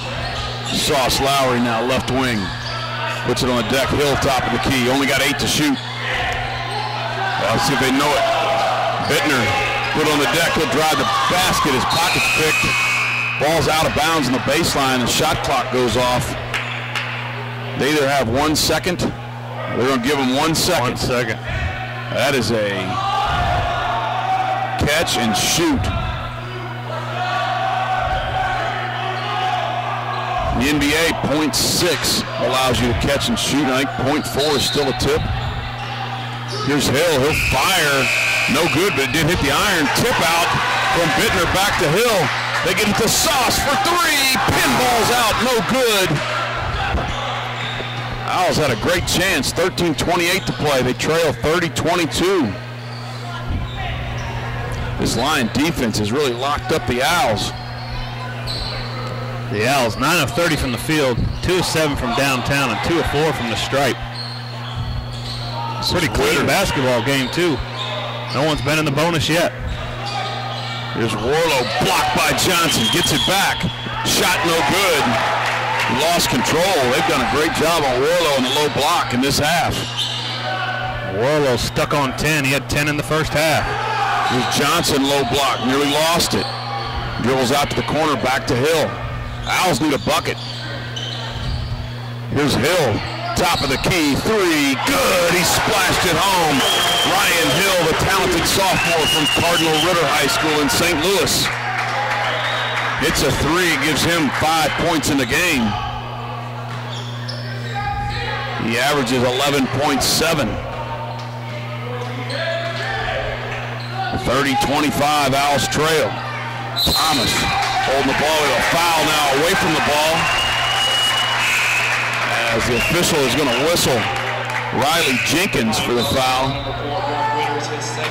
[SPEAKER 1] Sauce Lowry now, left wing. Puts it on the deck, Hill top of the key. Only got 8 to shoot. Let's see if they know it. Bittner put on the deck. He'll drive the basket. His pocket's picked. Ball's out of bounds on the baseline. The shot clock goes off. They either have 1 second. They're going to give him 1 second.
[SPEAKER 2] 1 second.
[SPEAKER 1] That is a catch and shoot. The NBA, 0.6 allows you to catch and shoot. I think 0.4 is still a tip. Here's Hill. He'll fire. No good, but it did hit the iron. Tip out from Bittner back to Hill. They get it to Sauce for 3. Pinball's out. No good. Owls had a great chance. 13:28 to play. They trail 30-22. This Lion defense has really locked up the Owls.
[SPEAKER 2] The Owls, 9 of 30 from the field, 2 of 7 from downtown, and 2 of 4 from the stripe. Pretty clean basketball game, too. No one's been in the bonus yet.
[SPEAKER 1] Here's Warlow, blocked by Johnson, gets it back. Shot no good. Lost control. They've done a great job on Warlow in the low block in this half.
[SPEAKER 2] Warlow stuck on 10. He had 10 in the first half.
[SPEAKER 1] Here's Johnson, low block, nearly lost it. Dribbles out to the corner, back to Hill. Owls need a bucket. Here's Hill, top of the key, 3, good. He splashed it home. Ryan Hill, the talented sophomore from Cardinal Ritter High School in St. Louis. Hits a 3, gives him 5 points in the game. He averages 11.7. 30-25, Owls trail. Thomas holding the ball. A foul now away from the ball. As the official is going to whistle Riley Jenkins for the foul.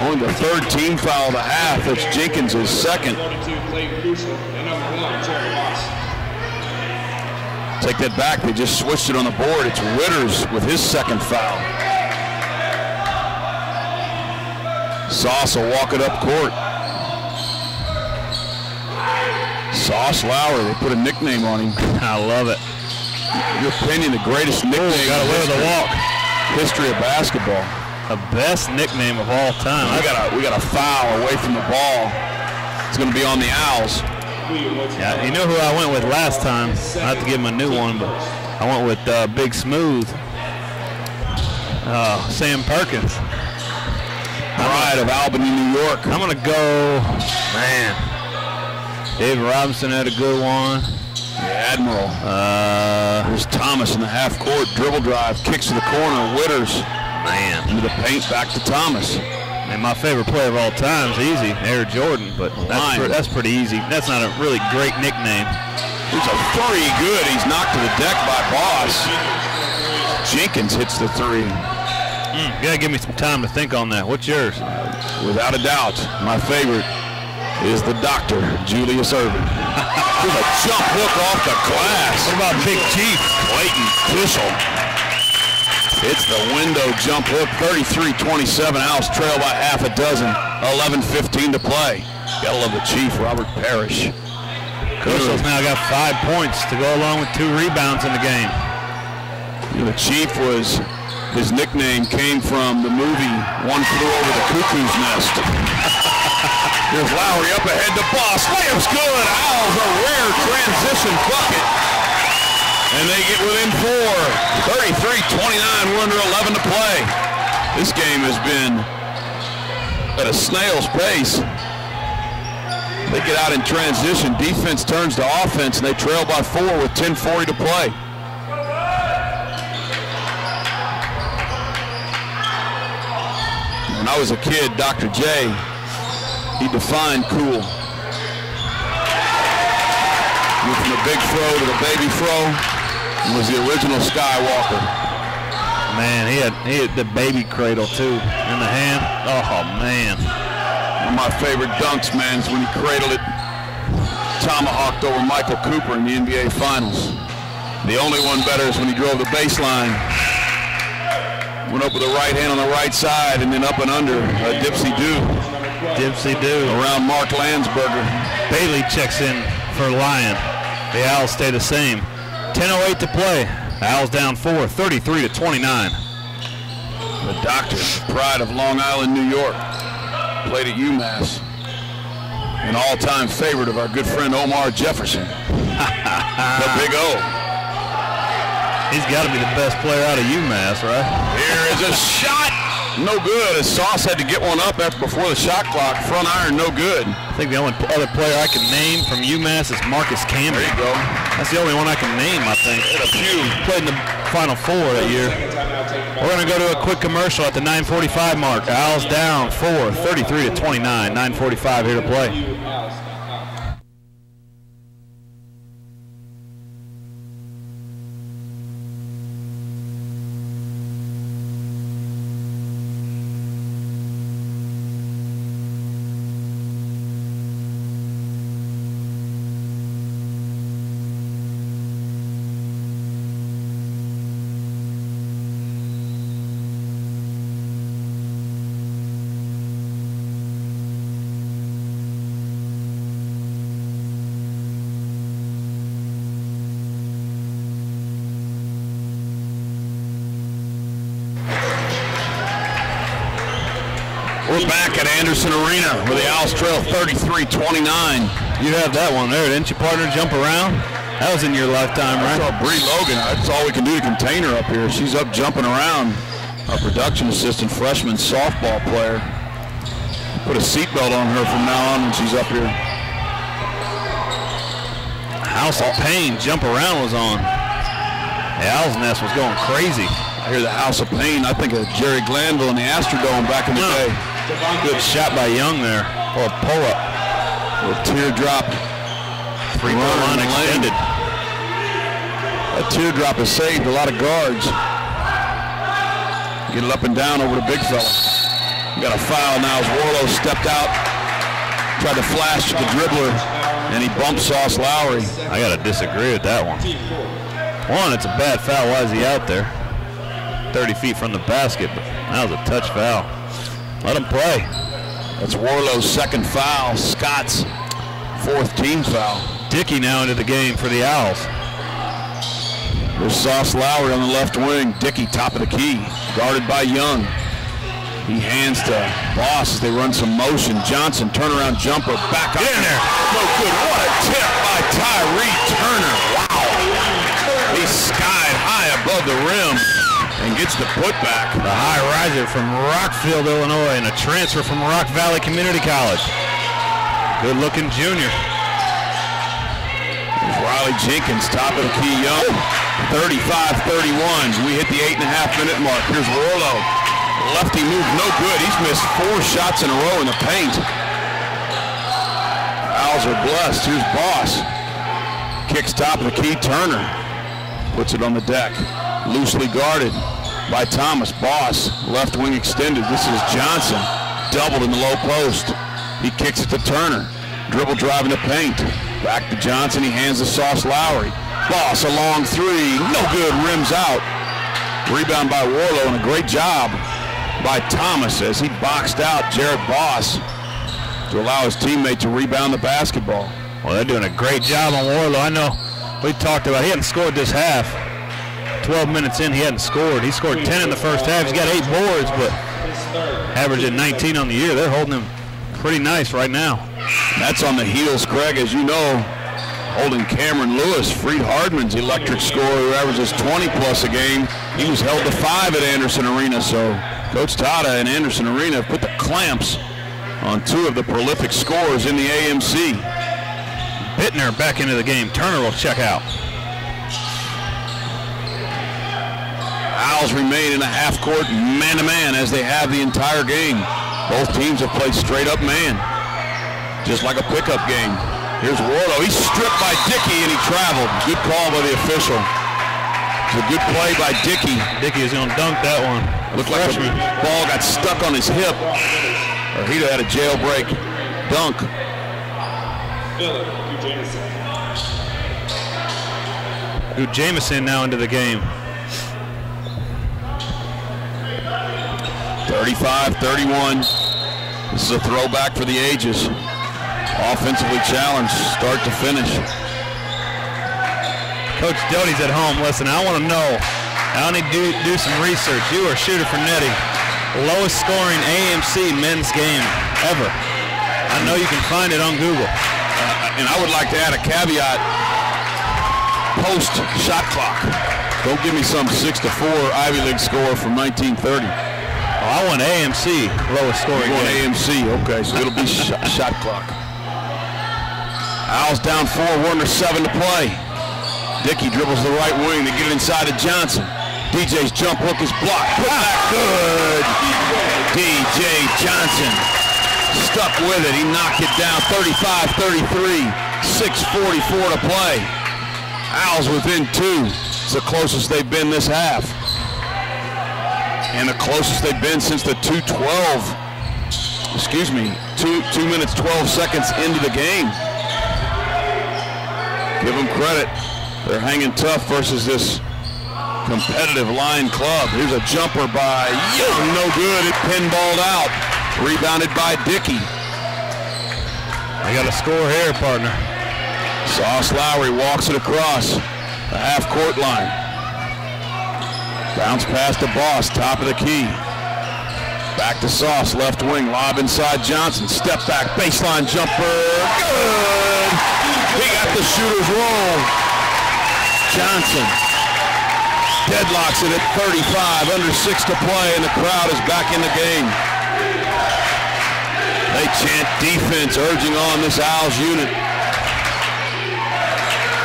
[SPEAKER 1] Only the 3rd team foul of the half. That's Jenkins' second. Take that back. They just switched it on the board. It's Witters with his second foul. Sauce will walk it up court. Sauce Lowry, they put a nickname on him.
[SPEAKER 2] I love it.
[SPEAKER 1] In your opinion, the greatest nickname
[SPEAKER 2] got away with a walk.
[SPEAKER 1] History of basketball.
[SPEAKER 2] The best nickname of all time.
[SPEAKER 1] We got a foul away from the ball. It's going to be on the Owls.
[SPEAKER 2] Yeah, you know who I went with last time? I have to give him a new one, but I went with Big Smooth. Sam Perkins.
[SPEAKER 1] Pride of Albany, New York.
[SPEAKER 2] I'm going to go, man. Dave Robinson had a good one.
[SPEAKER 1] The Admiral. There's Thomas in the half court. Dribble drive. Kicks to the corner. Witters.
[SPEAKER 2] Man.
[SPEAKER 1] Into the paint. Back to Thomas.
[SPEAKER 2] And my favorite player of all time is easy, Air Jordan, but that's pretty easy. That's not a really great nickname.
[SPEAKER 1] Here's a 3. Good. He's knocked to the deck by Boss. Jenkins hits the 3.
[SPEAKER 2] You gotta give me some time to think on that. What's yours?
[SPEAKER 1] Without a doubt, my favorite is the Doctor, Julius Irvin. Here's a jump hook off the glass.
[SPEAKER 2] What about Big Chief?
[SPEAKER 1] Clayton Kishel. It's the window jump hook. 33-27. Owls trail by half a dozen. 11:15 to play. Gotta love the Chief, Robert Parrish.
[SPEAKER 2] Kishel's now got 5 points to go along with 2 rebounds in the game.
[SPEAKER 1] The Chief was... His nickname came from the movie One Flew Over the Cuckoo's Nest. Here's Lowry up ahead to Boss. Layup's good. Owls a rare transition bucket. And they get within 4. 33-29. We're under 11 to play. This game has been at a snail's pace. They get out in transition. Defense turns to offense, and they trail by 4 with 10:40 to play. When I was a kid, Dr. J he defined cool. Went from the big fro to the baby fro, and was the original Skywalker.
[SPEAKER 2] Man, he had the baby cradle too in the hand. Oh man.
[SPEAKER 1] One of my favorite dunks, man, is when he cradled it, tomahawked over Michael Cooper in the NBA Finals. The only one better is when he drove the baseline, went up with the right hand on the right side, and then up and under a dipsy-do.
[SPEAKER 2] Dipsy-do.
[SPEAKER 1] Around Mark Landsberger.
[SPEAKER 2] Bailey checks in for Lyon. The Owls stay the same. 10:08 to play. Owls down 4, 33-29.
[SPEAKER 1] The doctor, the pride of Long Island, New York, played at UMass. An all-time favorite of our good friend Omar Jefferson. The Big O.
[SPEAKER 2] He's got to be the best player out of UMass, right?
[SPEAKER 1] Here is a shot. No good. As Sauce had to get one up before the shot clock. Front iron, no good.
[SPEAKER 2] I think the only other player I can name from UMass is Marcus Camby.
[SPEAKER 1] There you go.
[SPEAKER 2] That's the only one I can name, I think.
[SPEAKER 1] A few.
[SPEAKER 2] Played in the Final Four that year. We're going to go to a quick commercial at the 9:45 mark. Owls down 4, 33-29. 9:45 here to play.
[SPEAKER 1] We're back at Anderson Arena where the Owls trail 33-29.
[SPEAKER 2] You have that one there, didn't you, partner? Jump around? That was in your lifetime, right?
[SPEAKER 1] I saw Bree Logan. That's all we can do to contain her up here. She's up jumping around. Our production assistant, freshman softball player. Put a seatbelt on her from now on when she's up here.
[SPEAKER 2] House of Pain, jump around was on. The Owl's Nest was going crazy.
[SPEAKER 1] I hear the House of Pain. I think of Jerry Glanville in the Astrodome back in the day.
[SPEAKER 2] Good shot by Young there. Or a pull-up.
[SPEAKER 1] A teardrop.
[SPEAKER 2] Three-point line extended.
[SPEAKER 1] A teardrop has saved a lot of guards. Get it up and down over the big fella. We got a foul now as Warlow stepped out. Tried to flash the dribbler, and he bumped Sauce Lowry.
[SPEAKER 2] I got to disagree with that one. One, it's a bad foul. Why is he out there? 30 feet from the basket, but that was a touch foul. Let him play.
[SPEAKER 1] That's Warlow's second foul. Scott's fourth team foul.
[SPEAKER 2] Dickey now into the game for the Owls.
[SPEAKER 1] There's Sauce Lowry on the left wing. Dickey top of the key, guarded by Young. He hands to Boss as they run some motion. Johnson, turnaround jumper, back up.
[SPEAKER 2] Get in there.
[SPEAKER 1] No good. What a tip by Tyree Turner. Wow. He skied high above the rim and gets the putback.
[SPEAKER 2] The high riser from Rockfield, Illinois, and a transfer from Rock Valley Community College. Good looking junior.
[SPEAKER 1] There's Riley Jenkins, top of the key, Young. 35-31. We hit the 8.5-minute mark. Here's Warlow. Lefty move, no good. He's missed 4 shots in a row in the paint. Owls are blessed. Here's Boss. Kicks top of the key, Turner. Puts it on the deck. Loosely guarded by Thomas. Boss, left wing extended. This is Johnson, doubled in the low post. He kicks it to Turner. Dribble drive in the paint. Back to Johnson. He hands to Sauce Lowry. Boss, a long three. No good. Rims out. Rebound by Warlow, and a great job by Thomas as he boxed out Jared Boss to allow his teammate to rebound the basketball.
[SPEAKER 2] Well, they're doing a great job on Warlow. I know we talked about he hadn't scored this half. 12 minutes in, he hadn't scored. He scored 10 in the first half. He's got 8 boards, but averaging 19 on the year. They're holding him pretty nice right now.
[SPEAKER 1] That's on the heels, Craig, as you know, holding Cameron Lewis, Freed Hardman's electric scorer who averages 20-plus a game. He was held to 5 at Anderson Arena, so Coach Tada and Anderson Arena have put the clamps on 2 of the prolific scorers in the AMC.
[SPEAKER 2] Bittner back into the game. Turner will check out.
[SPEAKER 1] Owls remain in a half-court man-to-man as they have the entire game. Both teams have played straight-up man. Just like a pickup game. Here's Warlow. He's stripped by Dickey, and he traveled. Good call by the official. It's a good play by Dickey.
[SPEAKER 2] Dickey is going to dunk that one.
[SPEAKER 1] Looked like the ball got stuck on his hip, or he'd have had a jailbreak dunk.
[SPEAKER 2] Jamison now into the game.
[SPEAKER 1] 35-31. This is a throwback for the ages. Offensively challenged, start to finish.
[SPEAKER 2] Coach Doty's at home. Listen, I want to know. I need to do some research. You are Shooter Fernetti. Lowest scoring AMC men's game ever. I know you can find it on Google.
[SPEAKER 1] And I would like to add a caveat. Post shot clock. Don't give me some 6-4 Ivy League score from 1930.
[SPEAKER 2] Oh, I want AMC lowest scoring.
[SPEAKER 1] You want AMC? Okay, so it'll be shot clock. Owls down 4, 1:07 to play. Dickey dribbles the right wing to get it inside to Johnson. DJ's jump hook is blocked. Put back good. DJ Johnson stuck with it. He knocked it down. 35-33. 6:44 to play. Owls within 2. It's the closest they've been this half. And the closest they've been since the 2:12. Excuse me, 2 minutes 12 seconds into the game. Give them credit. They're hanging tough versus this competitive Lyon club. Here's a jumper by Young, no good. It pinballed out. Rebounded by Dickey.
[SPEAKER 2] I got a score here, partner.
[SPEAKER 1] Sauce Lowry walks it across the half-court line. Bounce past the Boss, top of the key. Back to Sauce, left wing, lob inside Johnson. Step back, baseline jumper, good! He got the shooter's roll. Johnson deadlocks it at 35, under 6 to play, and the crowd is back in the game. They chant defense, urging on this Owls unit.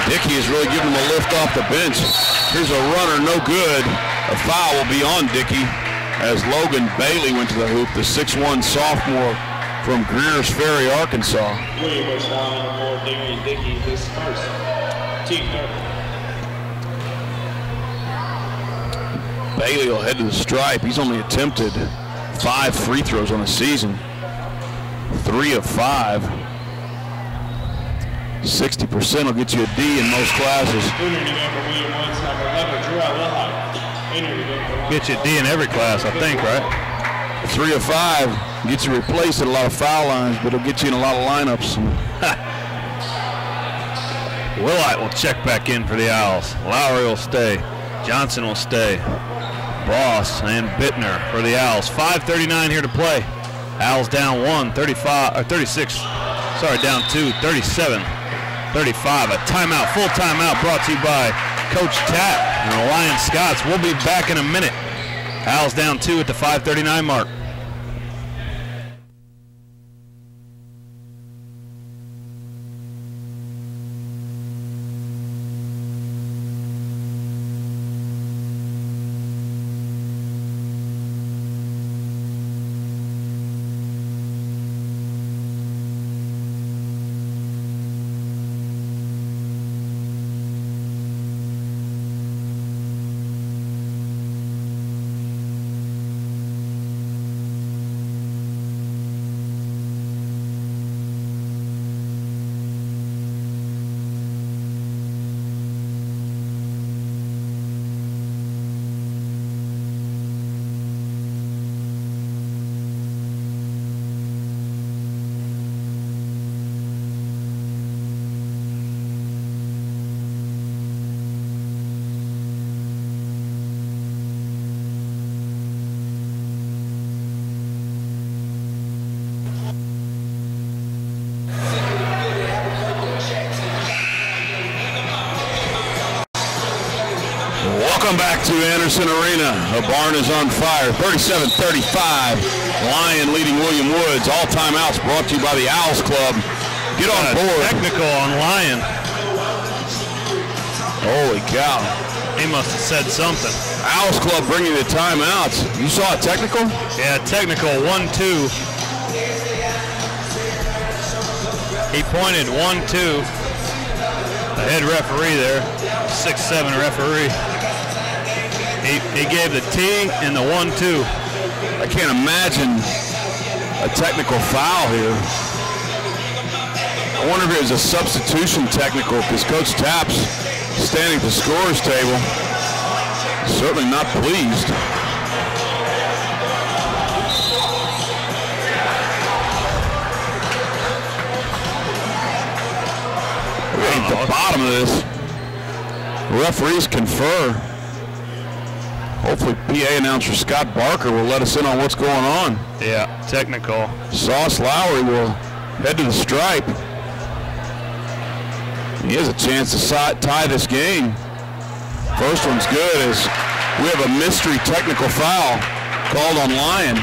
[SPEAKER 1] Dickey is really giving them a lift off the bench. Here's a runner, no good. A foul will be on Dickey as Logan Bailey went to the hoop, the 6'1 sophomore from Greers Ferry, Arkansas.
[SPEAKER 3] Williams fouling for Dickey, his first. Team third.
[SPEAKER 1] Bailey will head to the stripe. He's only attempted 5 free throws on the season. 3 of 5. 60% will get you a D in most classes.
[SPEAKER 2] Get you a D in every class, I think, right?
[SPEAKER 1] 3 of 5 gets you replaced at a lot of foul lines, but it'll get you in a lot of lineups.
[SPEAKER 2] Willite will check back in for the Owls. Lowry will stay. Johnson will stay. Boss and Bittner for the Owls. 5:39 here to play. Owls down 1, 35 or 36. Sorry, down 2, 37. 35, a timeout, full timeout brought to you by Coach Tapp and the Lion Scots. We'll be back in a minute. Owls down 2 at the 5:39 mark.
[SPEAKER 1] Welcome back to Anderson Arena. The barn is on fire. 37-35. Lyon leading William Woods. All timeouts brought to you by the Owls Club. Get on board.
[SPEAKER 2] Technical on Lyon.
[SPEAKER 1] Holy cow.
[SPEAKER 2] He must have said something.
[SPEAKER 1] Owls Club bringing the timeouts. You saw a technical?
[SPEAKER 2] Yeah, technical 1-2. He pointed 1-2. The head referee there, 6'7" referee. He gave the T and the 1-2.
[SPEAKER 1] I can't imagine a technical foul here. I wonder if it was a substitution technical because Coach Tapp's standing at the scorer's table. Certainly not pleased. We're at the bottom of this. Referees confer. Hopefully PA announcer Scott Barker will let us in on what's going on.
[SPEAKER 2] Yeah, technical.
[SPEAKER 1] Sauce Lowry will head to the stripe. He has a chance to tie this game. First one's good as we have a mystery technical foul called on Lyon.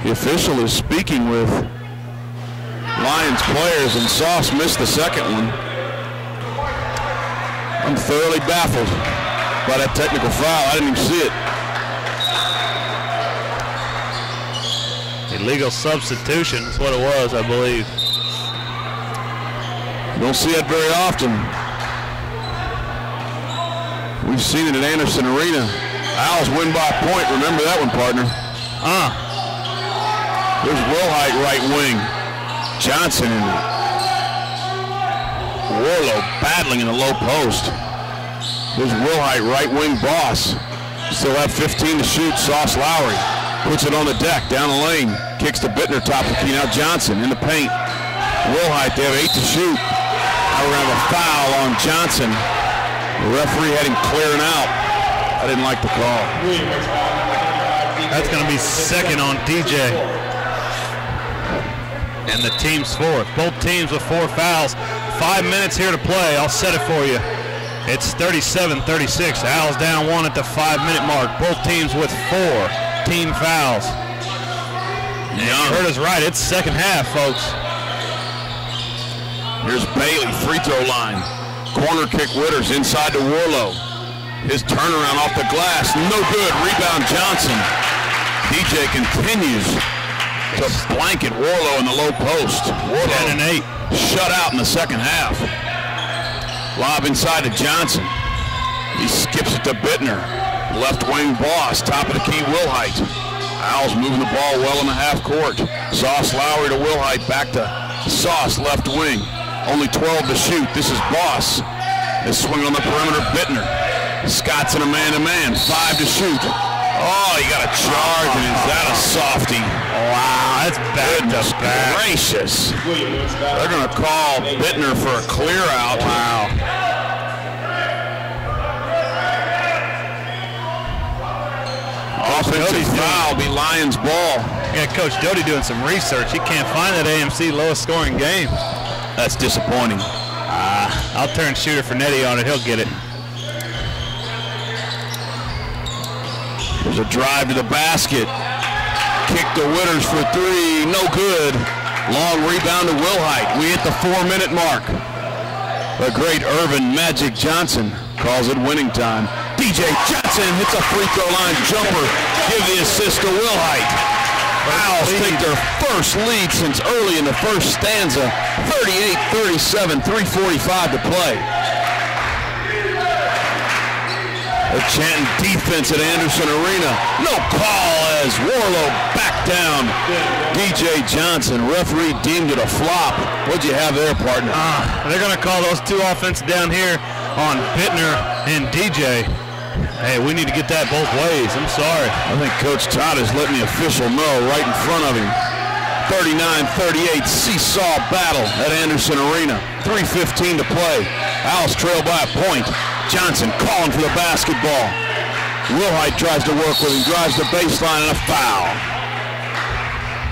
[SPEAKER 1] The official is speaking with Lions players, and Sauce missed the second one. I'm thoroughly baffled by that technical foul. I didn't even see it.
[SPEAKER 2] Illegal substitution is what it was, I believe.
[SPEAKER 1] You don't see that very often. We've seen it at Anderson Arena. Owls win by a point. Remember that one, partner. There's Wilhite right wing. Johnson and Warlow battling in the low post. There's Wilhite right wing boss. Still have 15 to shoot. Sauce Lowry puts it on the deck, down the lane. Kicks to Bittner, top of the key. Now Johnson in the paint. Wilhite, they have 8 to shoot. Now we're going to have a foul on Johnson. The referee had him clearing out. I didn't like the call.
[SPEAKER 2] That's going to be second on DJ. And the team's fourth. Both teams with 4 fouls. 5 minutes here to play. I'll set it for you. It's 37-36. Owls down 1 at the 5-minute mark. Both teams with 4 team fouls. And you heard us right. It's second half, folks.
[SPEAKER 1] Here's Bailey, free throw line. Corner kick Witters inside to Warlow. His turnaround off the glass, no good. Rebound Johnson. DJ continues to blanket Warlow in the low post. Warlow
[SPEAKER 2] 10 and 8.
[SPEAKER 1] Shut out in the second half. Lob inside to Johnson. He skips it to Bittner. Left wing boss, top of the key Wilhite. Owls moving the ball well in the half court. Sauce Lowry to Wilhite, back to Sauce, left wing. Only 12 to shoot. This is Boss. They swing on the perimeter, Bittner. Scott's in a man-to-man, 5 to shoot. Oh, he got a charge, and is that a softie?
[SPEAKER 2] Wow, that's bad.
[SPEAKER 1] Goodness gracious. They're going to call Bittner for a clear out.
[SPEAKER 2] Wow.
[SPEAKER 1] Offensive foul, be Lions ball.
[SPEAKER 2] Yeah, Coach Doty doing some research. He can't find that AMC lowest scoring game.
[SPEAKER 1] That's disappointing.
[SPEAKER 2] I'll turn shooter for Nettie on it. He'll get it.
[SPEAKER 1] There's a drive to the basket. Kick to Witters for 3. No good. Long rebound to Wilhite. We hit the 4-minute mark. The great Irvin Magic Johnson calls it winning time. DJ Johnson hits a free throw line jumper. Give the assist to Wilhite. Owls take their first lead since early in the first stanza. 38-37, 3:45 to play. They're chanting defense at Anderson Arena. No call as Warlow back down. DJ Johnson, referee deemed it a flop. What'd you have there, partner?
[SPEAKER 2] They're going to call those 2 offenses down here on Bittner and DJ. Hey, we need to get that both ways. I'm sorry.
[SPEAKER 1] I think Coach Todd is letting the official know right in front of him. 39-38 seesaw battle at Anderson Arena. 3:15 to play. Owls trail by a point. Johnson calling for the basketball. Wilhite tries to work with him, drives the baseline, and a foul.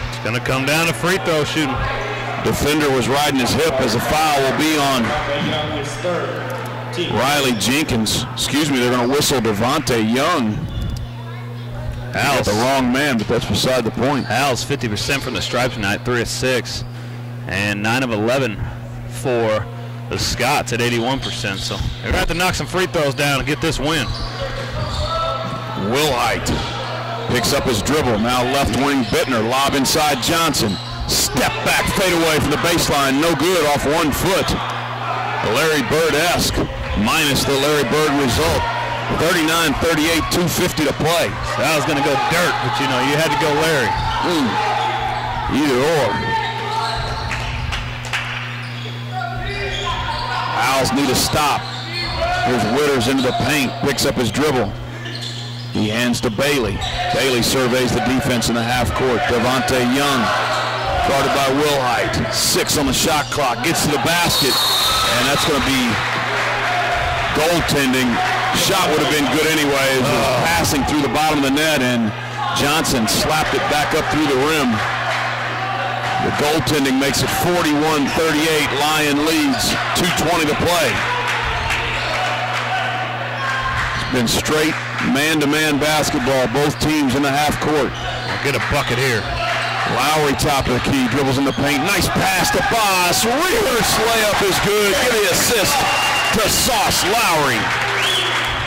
[SPEAKER 2] It's going to come down to free throw shooting.
[SPEAKER 1] Defender was riding his hip as a foul will be on Riley Jenkins. Excuse me, they're going to whistle Devontae Young. Owls, the wrong man, but that's beside the point.
[SPEAKER 2] Owls 50% from the stripe tonight, 3 of 6, and 9 of 11 for the Scots at 81%. So they're going to have to knock some free throws down and get this win.
[SPEAKER 1] Wilhite picks up his dribble. Now left wing Bittner. Lob inside Johnson. Step back fadeaway from the baseline, no good, off 1 foot. Larry Bird-esque, minus the Larry Bird result. 39-38, 2:50 to play.
[SPEAKER 2] I was going to go dirt, but you know, you had to go Larry.
[SPEAKER 1] Either or. Owls need a stop. Here's Witters into the paint, picks up his dribble. He hands to Bailey. Bailey surveys the defense in the half court. Devontae Young, guarded by Wilhite. 6 on the shot clock, gets to the basket, and that's going to be goaltending. Shot would have been good anyway. It was passing through the bottom of the net, and Johnson slapped it back up through the rim. The goaltending makes it 41-38. Lyon leads. 2:20 to play. It's been straight man-to-man basketball. Both teams in the half court.
[SPEAKER 2] I'll get a bucket here.
[SPEAKER 1] Lowry top of the key, dribbles in the paint. Nice pass to Boss. Reverse layup is good. Give the assist to Sauce Lowry.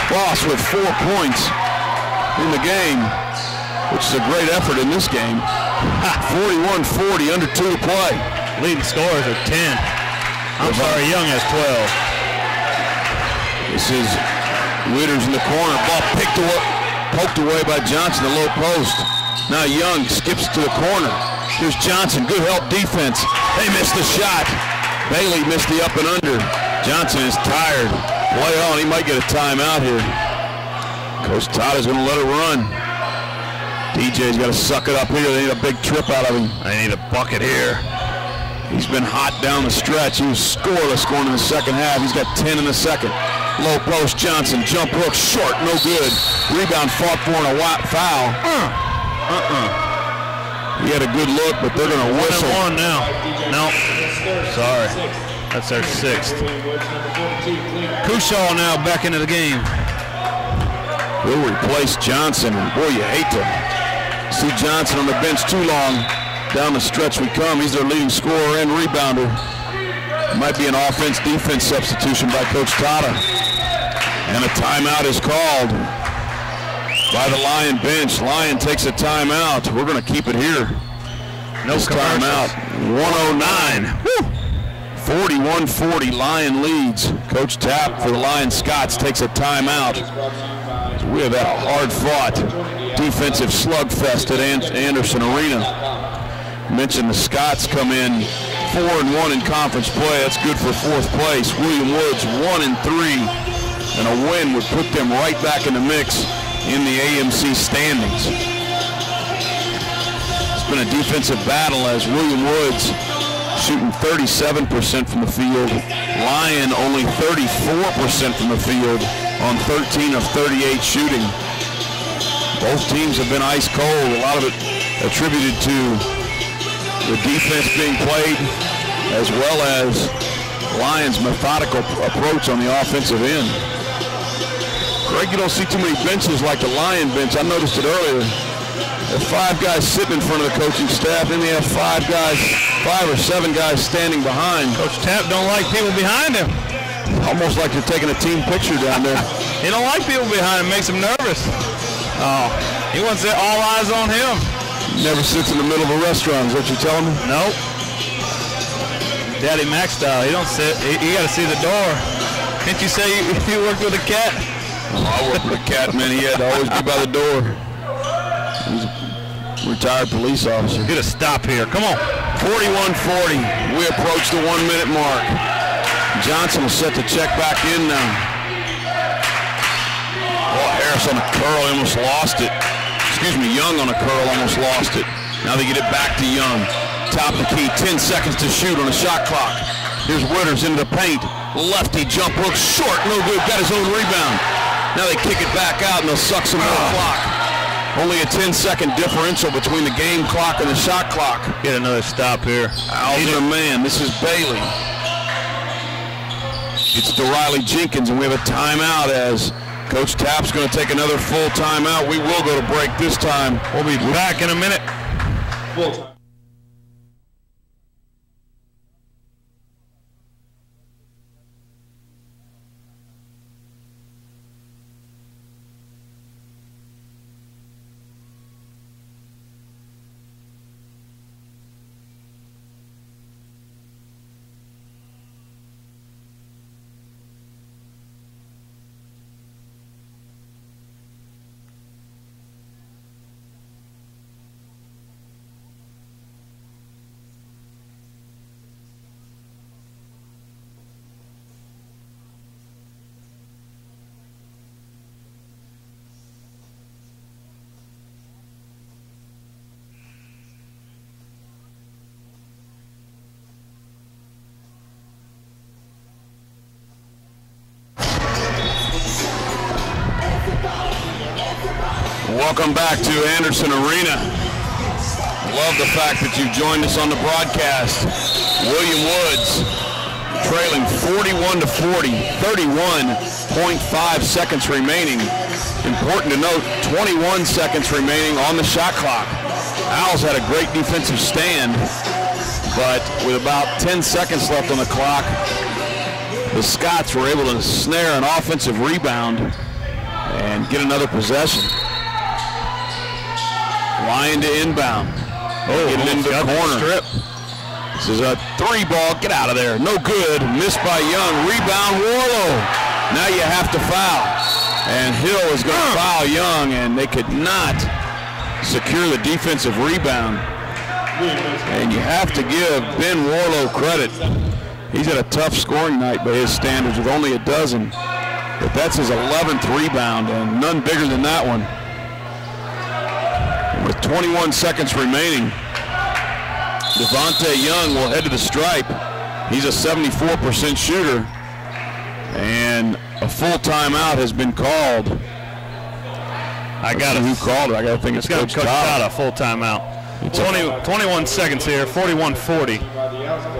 [SPEAKER 1] Boss with 4 points in the game, which is a great effort in this game. 41-40, under 2 to play.
[SPEAKER 2] Leading scorers are 10. I'm sorry, Young has 12.
[SPEAKER 1] This is Witters in the corner. Ball poked away by Johnson, the low post. Now Young skips to the corner. Here's Johnson, good help defense. They missed the shot. Bailey missed the up and under. Johnson is tired. Play on, he might get a timeout here. Coach Todd is going to let it run. DJ's got to suck it up here. They need a big trip out of him.
[SPEAKER 2] They need a bucket here.
[SPEAKER 1] He's been hot down the stretch. He was scoreless going in the second half. He's got 10 in the second. Low post, Johnson, jump hook, short, no good. Rebound fought for in a foul. He had a good look, but they're going to whistle.
[SPEAKER 2] 1-1 now. No, sorry. That's their 6th. Kushaw now back into the game.
[SPEAKER 1] He'll replace Johnson. Boy, you hate to see Johnson on the bench too long. Down the stretch we come. He's their leading scorer and rebounder. Might be an offense-defense substitution by Coach Tata. And a timeout is called by the Lyon bench. Lyon takes a timeout. We're going to keep it here.
[SPEAKER 2] No
[SPEAKER 1] timeout. 109. 41-40. Lyon leads. Coach Tapp for the Lyon Scots takes a timeout. We have had a hard-fought defensive slugfest at Anderson Arena. Mentioned the Scots come in 4-1 in conference play. That's good for 4th place. William Woods 1-3, and a win would put them right back in the mix in the AMC standings. It's been a defensive battle as William Woods shooting 37% from the field. Lyon only 34% from the field on 13 of 38 shooting. Both teams have been ice cold. A lot of it attributed to the defense being played, as well as Lyon's methodical approach on the offensive end. Greg, you don't see too many benches like the Lyon bench. I noticed it earlier. There are 5 guys sitting in front of the coaching staff, then they have 5 or 7 guys standing behind.
[SPEAKER 2] Coach Tapp don't like people behind him.
[SPEAKER 1] Almost like you're taking a team picture down there.
[SPEAKER 2] He don't like people behind him, makes him nervous. Oh, he wants all eyes on him.
[SPEAKER 1] Never sits in the middle of a restaurant, is what you're telling me?
[SPEAKER 2] Nope. Daddy Mac style, he don't sit, he got to see the door. Didn't you say you worked with a cat?
[SPEAKER 1] Oh, I worked with a cat, man. He had to always be by the door. He's a retired police officer.
[SPEAKER 2] Get a stop here, come on.
[SPEAKER 1] 41-40, we approach the 1-minute mark. Johnson will set the check back in now. Oh, Harris on a curl, almost lost it. Excuse me, Young on a curl, almost lost it. Now they get it back to Young. Top of the key, 10 seconds to shoot on the shot clock. Here's Witters into the paint. Lefty jump hook, short, no good, got his own rebound. Now they kick it back out and they'll suck some more clock. Only a 10-second differential between the game clock and the shot clock.
[SPEAKER 2] Get another stop here.
[SPEAKER 1] Owls in a man, this is Bailey. It's to Riley Jenkins, and we have a timeout as Coach Tapp's going to take another full timeout. We will go to break this time.
[SPEAKER 2] We'll be back in a minute.
[SPEAKER 3] Full time.
[SPEAKER 1] Welcome back to Anderson Arena. Love the fact that you joined us on the broadcast. William Woods trailing 41-40, 31.5 seconds remaining. Important to note, 21 seconds remaining on the shot clock. Owls had a great defensive stand, but with about 10 seconds left on the clock, the Scots were able to snare an offensive rebound and get another possession. Lyon to inbound. Getting into the corner.
[SPEAKER 2] Strip.
[SPEAKER 1] This is a 3 ball. Get out of there. No good. Missed by Young. Rebound Warlow. Now you have to foul. And Hill is going to foul Young, and they could not secure the defensive rebound. And you have to give Ben Warlow credit. He's had a tough scoring night by his standards with only a dozen. But that's his 11th rebound, and none bigger than that one. With 21 seconds remaining, Devontae Young will head to the stripe. He's a 74% shooter, and a full timeout has been called. Who called it? I got to think it's Coach Todd.
[SPEAKER 2] A full timeout. 21 seconds here, 41-40,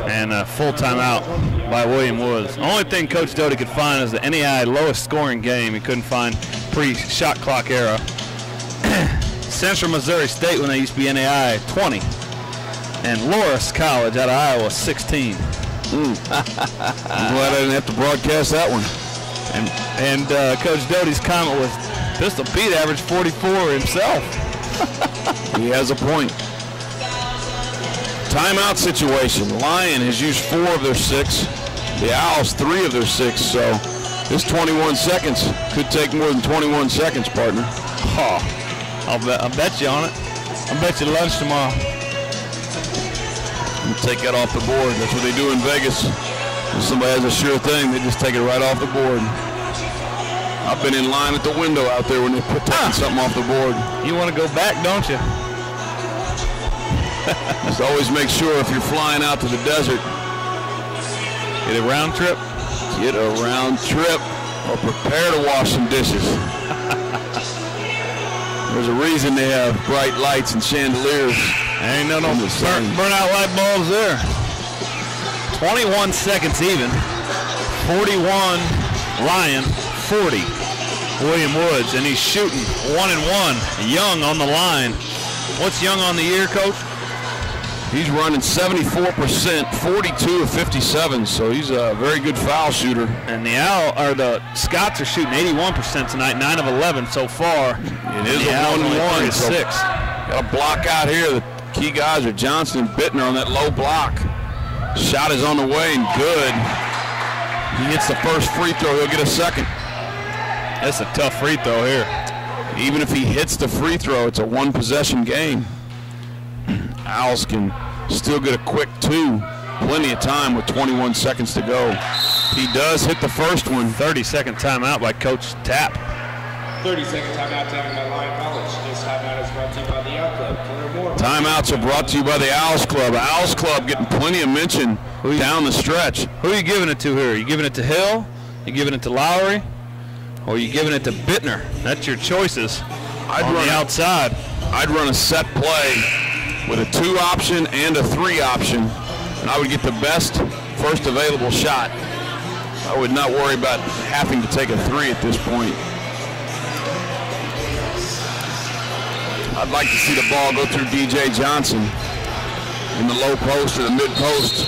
[SPEAKER 2] and a full timeout by William Woods. The only thing Coach Doty could find is the NEI lowest scoring game. He couldn't find pre-shot clock era. Central Missouri State, when they used to be NAI, 20. And Loras College out of Iowa, 16.
[SPEAKER 1] I'm glad I didn't have to broadcast that one.
[SPEAKER 2] And Coach Doty's comment was, Pistol Pete averaged 44 himself.
[SPEAKER 1] He has a point. Timeout situation. Lyon has used 4 of their 6. The Owls 3 of their 6. So this 21 seconds could take more than 21 seconds, partner.
[SPEAKER 2] Oh. I'll bet you on it. I'll bet you lunch tomorrow.
[SPEAKER 1] Take that off the board. That's what they do in Vegas. If somebody has a sure thing, they just take it right off the board. I've been in line at the window out there when they put something off the board.
[SPEAKER 2] You want to go back, don't you?
[SPEAKER 1] Just always make sure if you're flying out to the desert,
[SPEAKER 2] get a round trip.
[SPEAKER 1] Get a round trip or prepare to wash some dishes. There's a reason they have bright lights and chandeliers.
[SPEAKER 2] Ain't no burnout light bulbs there. 21 seconds even. 41 Lyon, 40 William Woods, and he's shooting 1-1. Young on the line. What's Young on the year, Coach?
[SPEAKER 1] He's running 74%, 42 of 57, so he's a very good foul shooter.
[SPEAKER 2] And the Scots are shooting 81% tonight, 9 of 11 so far.
[SPEAKER 1] It is a 1-1. So
[SPEAKER 2] 6.
[SPEAKER 1] Got a block out here. The key guys are Johnson and Bittner on that low block. Shot is on the way and good. He hits the first free throw, he'll get a second.
[SPEAKER 2] That's a tough free throw here.
[SPEAKER 1] Even if he hits the free throw, it's a 1-possession game. Owls can still get a quick 2. Plenty of time with 21 seconds to go. He does hit the first one.
[SPEAKER 2] 30-second timeout by Coach Tapp.
[SPEAKER 3] 30-second timeout taken by Lyon College. This timeout is brought to you by the Owl Club.
[SPEAKER 1] Timeouts are brought to you by the Owls Club. Owls Club getting plenty of mention down the stretch.
[SPEAKER 2] Who are you giving it to here? Are you giving it to Hill? You giving it to Lowry? Or are you giving it to Bittner? That's your choices. On the outside.
[SPEAKER 1] I'd run a set play with a 2 option and a 3 option, and I would get the best first available shot. I would not worry about having to take a 3 at this point. I'd like to see the ball go through DJ Johnson in the low post or the mid post.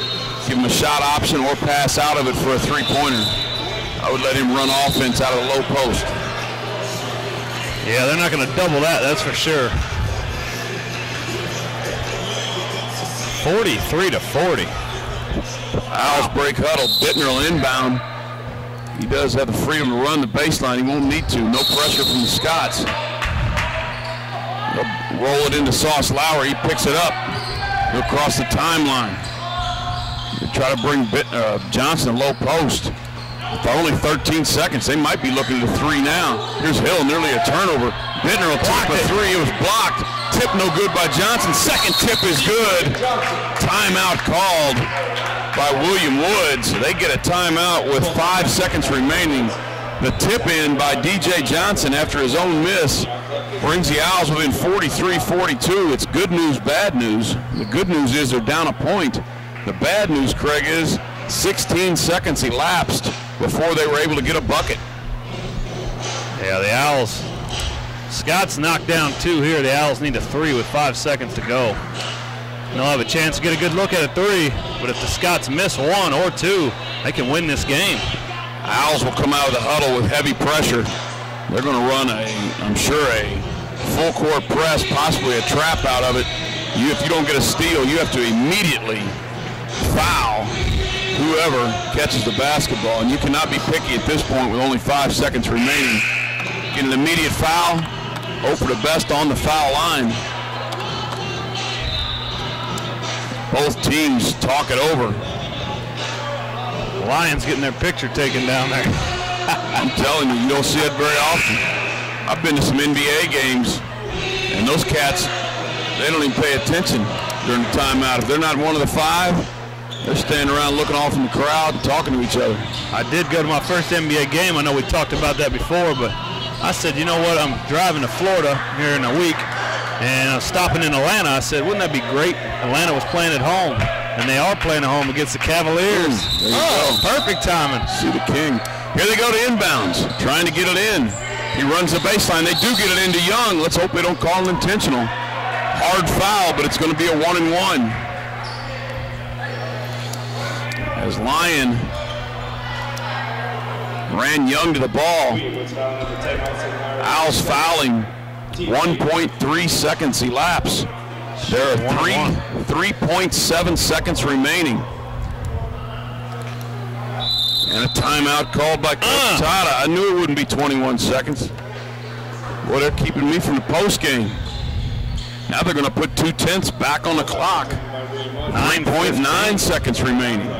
[SPEAKER 1] Give him a shot option or pass out of it for a 3-pointer. I would let him run offense out of the low post.
[SPEAKER 2] Yeah, they're not going to double that, that's for sure. 43-40.
[SPEAKER 1] Owls break huddle. Bittner will inbound. He does have the freedom to run the baseline. He won't need to. No pressure from the Scots. They'll roll it into Sauce Lowry. He picks it up. He'll cross the timeline. They try to bring Johnson a low post. For only 13 seconds, they might be looking at a 3 now. Here's Hill, nearly a turnover. Bittner will tip a 3. It was blocked. Tip no good by Johnson. Second tip is good. Timeout called by William Woods. They get a timeout with 5 seconds remaining. The tip in by DJ Johnson after his own miss brings the Owls within 43-42. It's good news, bad news. The good news is they're down a point. The bad news, Craig, is 16 seconds elapsed before they were able to get a bucket.
[SPEAKER 2] Yeah, the Owls. Scott's knocked down 2 here. The Owls need a 3 with 5 seconds to go. And they'll have a chance to get a good look at a 3, but if the Scots miss 1 or 2, they can win this game.
[SPEAKER 1] Owls will come out of the huddle with heavy pressure. They're going to run I'm sure, a full court press, possibly a trap out of it. If you don't get a steal, you have to immediately foul whoever catches the basketball, and you cannot be picky at this point with only 5 seconds remaining. Get an immediate foul, hope for the best on the foul line. Both teams talk it over.
[SPEAKER 2] The Lions getting their picture taken down there.
[SPEAKER 1] I'm telling you, you don't see it very often. I've been to some NBA games, and those cats, they don't even pay attention during the timeout. If they're not one of the 5, they're standing around looking off in the crowd and talking to each other.
[SPEAKER 2] I did go to my first NBA game. I know we talked about that before, but I said, you know what, I'm driving to Florida here in a week, and I'm stopping in Atlanta. I said, wouldn't that be great? Atlanta was playing at home, and they are playing at home against the Cavaliers.
[SPEAKER 1] There you go.
[SPEAKER 2] Perfect timing.
[SPEAKER 1] See the king. Here they go to inbounds, trying to get it in. He runs the baseline. They do get it into Young. Let's hope they don't call it intentional. Hard foul, but it's going to be a 1-and-1. As Lyon ran Young to the ball. Owls fouling. 1.3 seconds elapse. There are 3.7 seconds remaining. And a timeout called by Coach Tata. I knew it wouldn't be 21 seconds. Boy, they're keeping me from the post game. Now they're going to put 2/10 back on the clock. 9.9 seconds remaining.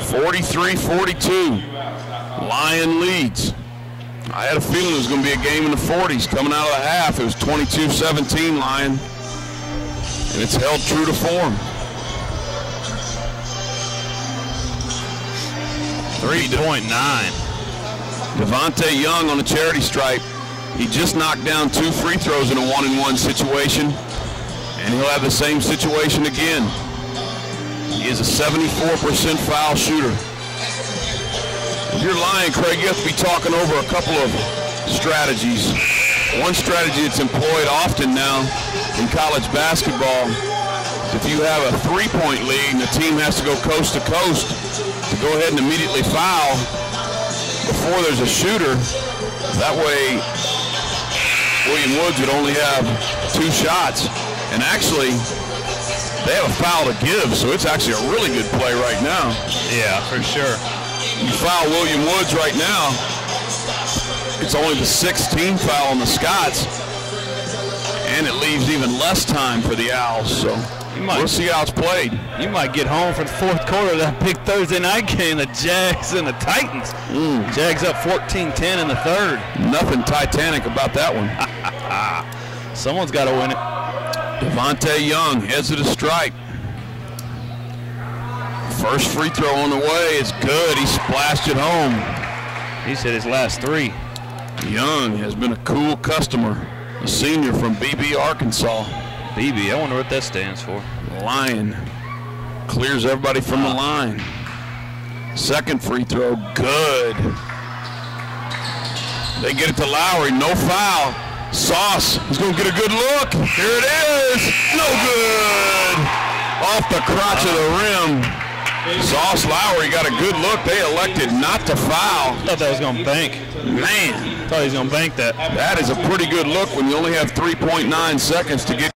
[SPEAKER 1] 43-42. Lyon leads. I had a feeling it was going to be a game in the 40s coming out of the half. It was 22-17 Lyon. And it's held true to form.
[SPEAKER 2] 3.9.
[SPEAKER 1] Devontae Young on the charity stripe. He just knocked down 2 free throws in a 1-and-1 situation, and he'll have the same situation again. He is a 74% foul shooter. If you're Lyon, Craig, you have to be talking over a couple of strategies. One strategy that's employed often now in college basketball is if you have a 3-point lead and the team has to go coast to coast, to go ahead and immediately foul before there's a shooter. That way, William Woods would only have 2 shots. And actually, they have a foul to give, so it's actually a really good play right now.
[SPEAKER 2] Yeah, for sure.
[SPEAKER 1] You foul William Woods right now, it's only the 16th foul on the Scots, and it leaves even less time for the Owls. So we'll see how it's played.
[SPEAKER 2] You might get home for the 4th quarter of that big Thursday night game, the Jags and the Titans. Jags up 14-10 in the 3rd.
[SPEAKER 1] Nothing Titanic about that one.
[SPEAKER 2] Someone's got to win it.
[SPEAKER 1] Devontae Young heads to the stripe. First free throw on the way. It's good. He splashed it home.
[SPEAKER 2] He's hit his last 3.
[SPEAKER 1] Young has been a cool customer. A senior from BB, Arkansas.
[SPEAKER 2] BB, I wonder what that stands for.
[SPEAKER 1] Lyon clears everybody from the line. Second free throw, good. They get it to Lowry, no foul. Sauce is going to get a good look. Here it is, no good. Off the crotch of the rim. Sauce Lowry got a good look. They elected not to foul.
[SPEAKER 2] I thought that was going to bank.
[SPEAKER 1] Man.
[SPEAKER 2] I thought he was going to bank that.
[SPEAKER 1] That is a pretty good look when you only have 3.9 seconds to get